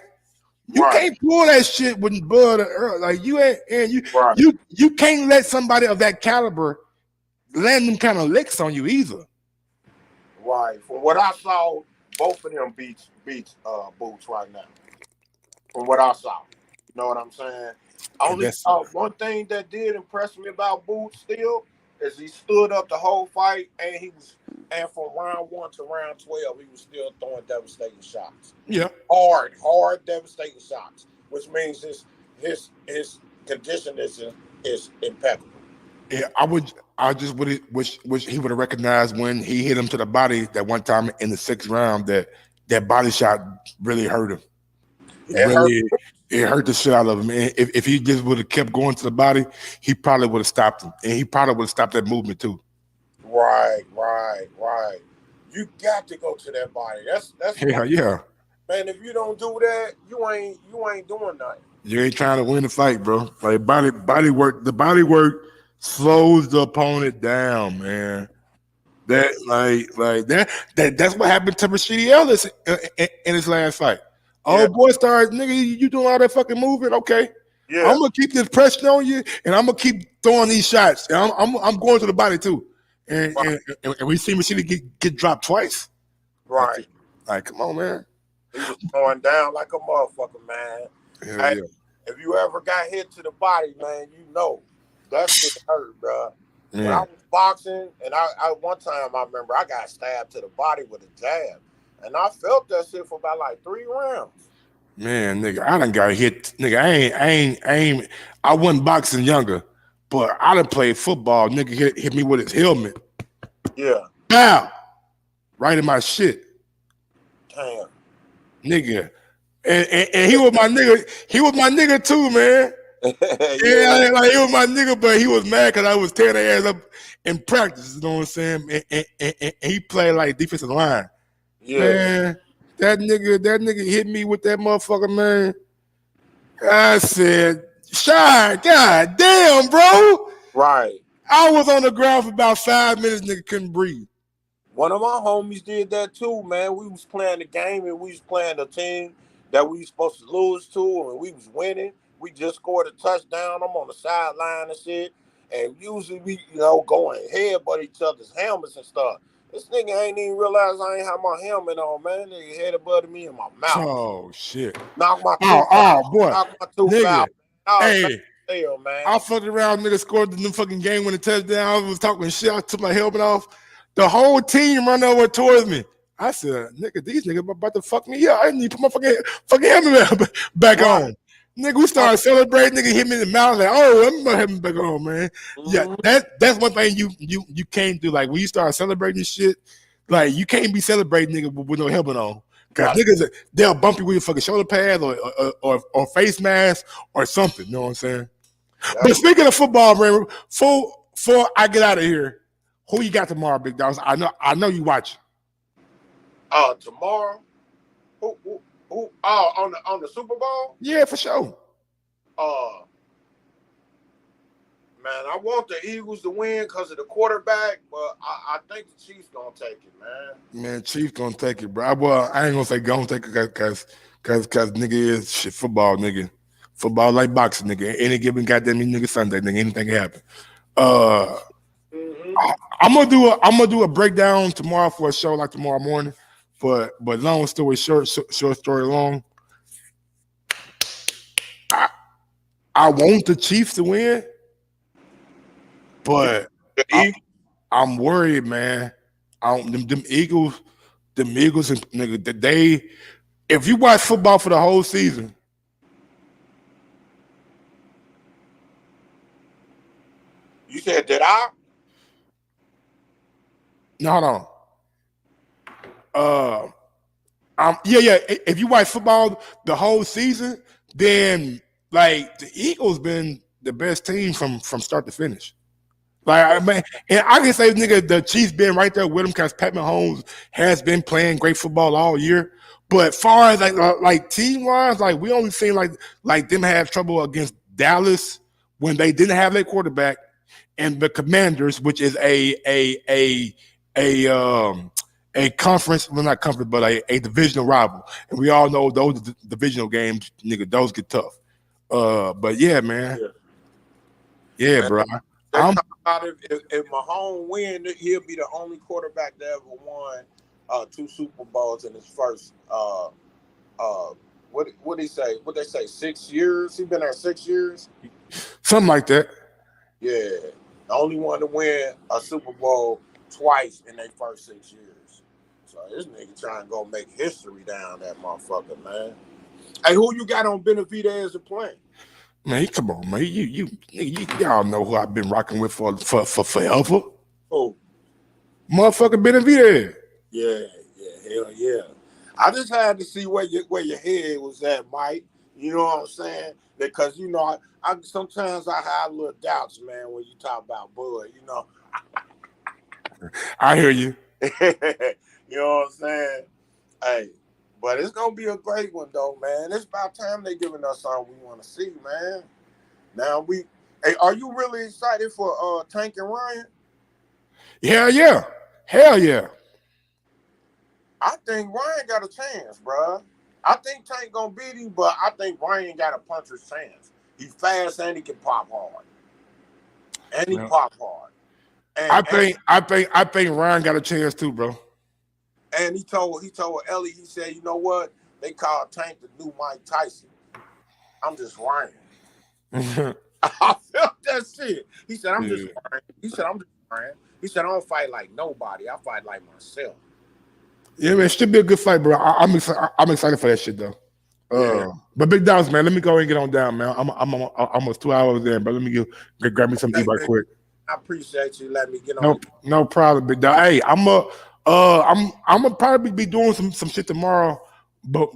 you can't pull that shit with Bud or Earl. Like you ain't, and you can't let somebody of that caliber land them kind of licks on you either. Right. From what I saw, both of them beats Boots right now. From what I saw. You know what I'm saying? Only one thing that did impress me about Boots still is he stood up the whole fight and from round 1 to round 12, he was still throwing devastating shots. Yeah. Hard, devastating shots, which means his condition is impeccable. Yeah, I just wish he would have recognized when he hit him to the body that one time in the 6th round that body shot really hurt him. It hurt the shit out of him. And if he just would have kept going to the body, he probably would have stopped him. And he probably would have stopped that movement too. Right. You got to go to that body. That's yeah. Man, if you don't do that, you ain't doing nothing. You ain't trying to win the fight, bro. Like body work, the body work slows the opponent down, man. That's what happened to Rashidi Ellis in his last fight. Oh, boy, started, nigga, you doing all that fucking movement? Okay. Yeah. I'm gonna keep this pressure on you, and I'm gonna keep throwing these shots. And I'm going to the body too. And we see Rashidi get dropped twice. Right. Like, come on, man. He was going down like a motherfucker, man. Yeah. If you ever got hit to the body, man, you know that shit hurt, bro. Yeah. When I was boxing, and I one time I remember I got stabbed to the body with a jab. And I felt that shit for about like 3 rounds. Man, nigga, I done got hit. Nigga, I wasn't boxing younger, but I done played football. Nigga hit me with his helmet. Yeah. Bow. Right in my shit. Damn. Nigga. And he was my nigga. He was my nigga too, man. Yeah, like he was my nigga, but he was mad because I was tearing their ass up in practice. You know what I'm saying? And he played like defensive line. Yeah. Man, that nigga hit me with that motherfucker, man. I said, Shy, god damn, bro. Right. I was on the ground for about 5 minutes, nigga couldn't breathe. One of my homies did that too, man. We was playing the game and we was playing a team that we was supposed to lose to, and we was winning. We just scored a touchdown. I'm on the sideline and shit. And usually we, going headbutt each other's helmets and stuff. This nigga ain't even realize I ain't have my helmet on, man. Nigga headbutted me in my mouth. Oh, shit. Knock my tooth out. Boy. Knock my tooth out. Hey. Hell, man. I fucked around, nigga scored the new fucking game when the touchdown. I was talking shit. I took my helmet off. The whole team run over towards me. I said, nigga, these niggas about to fuck me up. I didn't even put my fucking helmet back on. Nigga, we started celebrating. Nigga hit me in the mouth. Like, oh, I'm gonna have him back on, man. Yeah, that's one thing you can't do. Like when you start celebrating shit, like you can't be celebrating nigga with no helmet on. Cause niggas they'll bump you with your fucking shoulder pads or face mask or something. You know what I'm saying? But speaking of football, man, before I get out of here, who you got tomorrow, big dogs? I know you watch. Tomorrow? Who? On the Super Bowl? Yeah, for sure. Man, I want the Eagles to win because of the quarterback, but I think the Chiefs gonna take it, man. Man, Chiefs gonna take it, bro. Well, I ain't gonna say gonna take it because nigga is shit football, nigga. Football like boxing, nigga. Any given goddamn nigga Sunday, nigga, anything can happen. I'm gonna do a breakdown tomorrow for a show like tomorrow morning. But long story short story long. I want the Chiefs to win, but I'm worried, man. Them Eagles, and nigga, if you watch football for the whole season. You said did I? No, hold on. Yeah. If you watch football the whole season, then like the Eagles been the best team from start to finish. Like I mean, and I can say, nigga, the Chiefs been right there with them because Pat Mahomes has been playing great football all year. But far as like team wise, like we only seen like them have trouble against Dallas when they didn't have their quarterback, and the Commanders, which is a conference, well not conference, but a divisional rival. And we all know those divisional games, nigga, those get tough. But yeah, man. Yeah, bro. About if Mahomes win, he'll be the only quarterback that ever won 2 Super Bowls in his first what did he say? What they say? 6 years? He been there 6 years? Something like that. Yeah. The only one to win a Super Bowl twice in their first 6 years. So this nigga trying to go make history down that motherfucker, man. Hey, who you got on Benavidez and playing? Man, come on, man. Y'all know who I've been rocking with for forever. Oh, motherfucker Benavidez. Yeah, hell yeah. I just had to see where your head was at, Mike. You know what I'm saying? Because you know, I sometimes I have little doubts, man, when you talk about Bud. You know. I hear you. You know what I'm saying? Hey. But it's gonna be a great one, though, man. It's about time they giving us something we want to see, man. Now hey, are you really excited for Tank and Ryan? Hell yeah. I think Ryan got a chance, bro. I think Tank gonna beat him, but I think Ryan got a puncher's chance. He's fast and he can pop hard, And I think Ryan got a chance too, bro. And he told Ellie, he said, you know what? They call Tank the new Mike Tyson. I'm just Ryan. I felt that shit. He said, I'm just Ryan. He said, I don't fight like nobody. I fight like myself. Yeah, man, it should be a good fight, bro. I'm excited for that shit, though. But big dogs, man, let me go and get on down, man. I'm almost 2 hours in, but let me grab me some eat right quick. I appreciate you letting me get on. No problem, big dog. Hey, I'm gonna probably be doing some shit tomorrow, but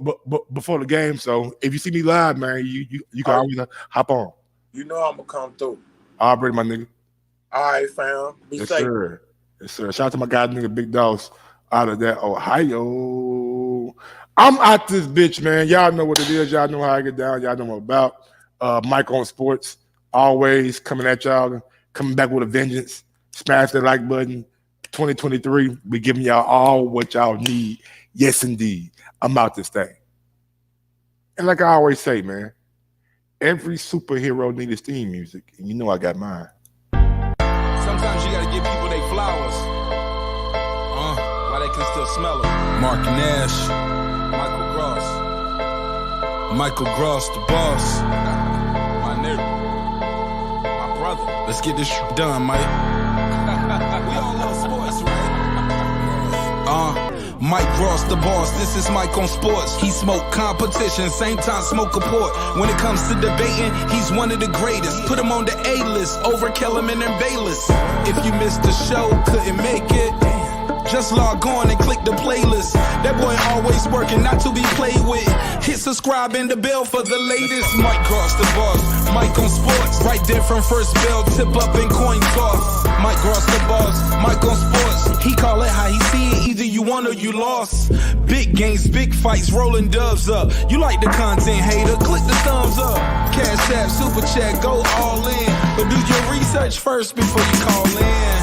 before the game. So if you see me live, man, you can always hop on. You know I'm gonna come through. All right, my nigga. All right, fam. Be safe. Sir. Yes, sir. Shout out to my guy, nigga, Big Dogs out of that Ohio. I'm out this bitch, man. Y'all know what it is. Y'all know how I get down. Y'all know what about. Mike on Sports, always coming at y'all, coming back with a vengeance. Smash that like button. 2023, we giving y'all all what y'all need. Yes, indeed. I'm out this thing. And like I always say, man, every superhero needs theme music, and you know I got mine. Sometimes you gotta give people their flowers. While they can still smell them. Mark Nash, Michael Gross, the boss. My nigga, my brother. Let's get this shit done, Mike. We all love sports, right? Mike Ross, the boss, this is Mike on Sports. He smoke competition, same time smoke a port. When it comes to debating, he's one of the greatest. Put him on the A-list, over Kellerman and Bayless. If you missed the show, couldn't make it, just log on and click the playlist. That boy always working, not to be played with. Hit subscribe and the bell for the latest. Mike Cross the boss, Mike on Sports. Right there from first bell, tip up and coin toss. Mike Cross the boss, Mike on Sports. He call it how he see it, either you won or you lost. Big games, big fights, rolling dubs up. You like the content, hater, click the thumbs up. Cash app, super chat, go all in. But do your research first before you call in.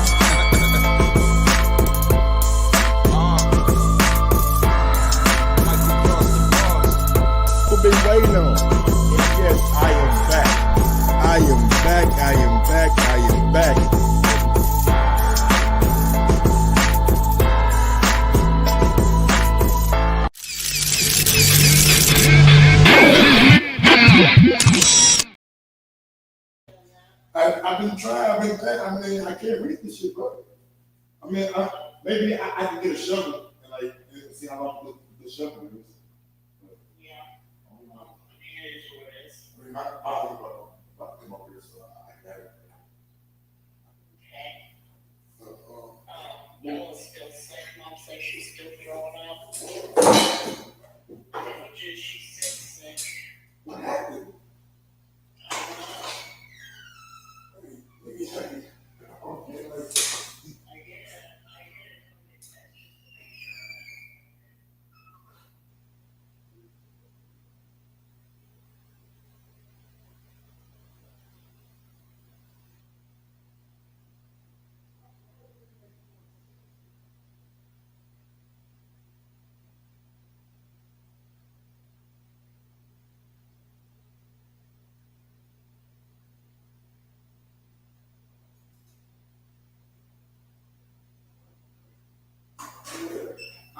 Been waiting on. Yes, I am back. I am back. I am back. I am back. I've been trying. I mean, I can't read this shit, bro. I mean, maybe I can get a shovel and see how long the shovel is. I'll come up here so I got it. Bella's still sick. Mom says she's still throwing up. She's sick.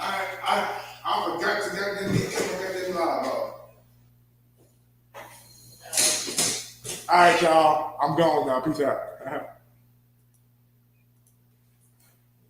I forgot to get the live up. All right, y'all. I'm gone now. Peace out.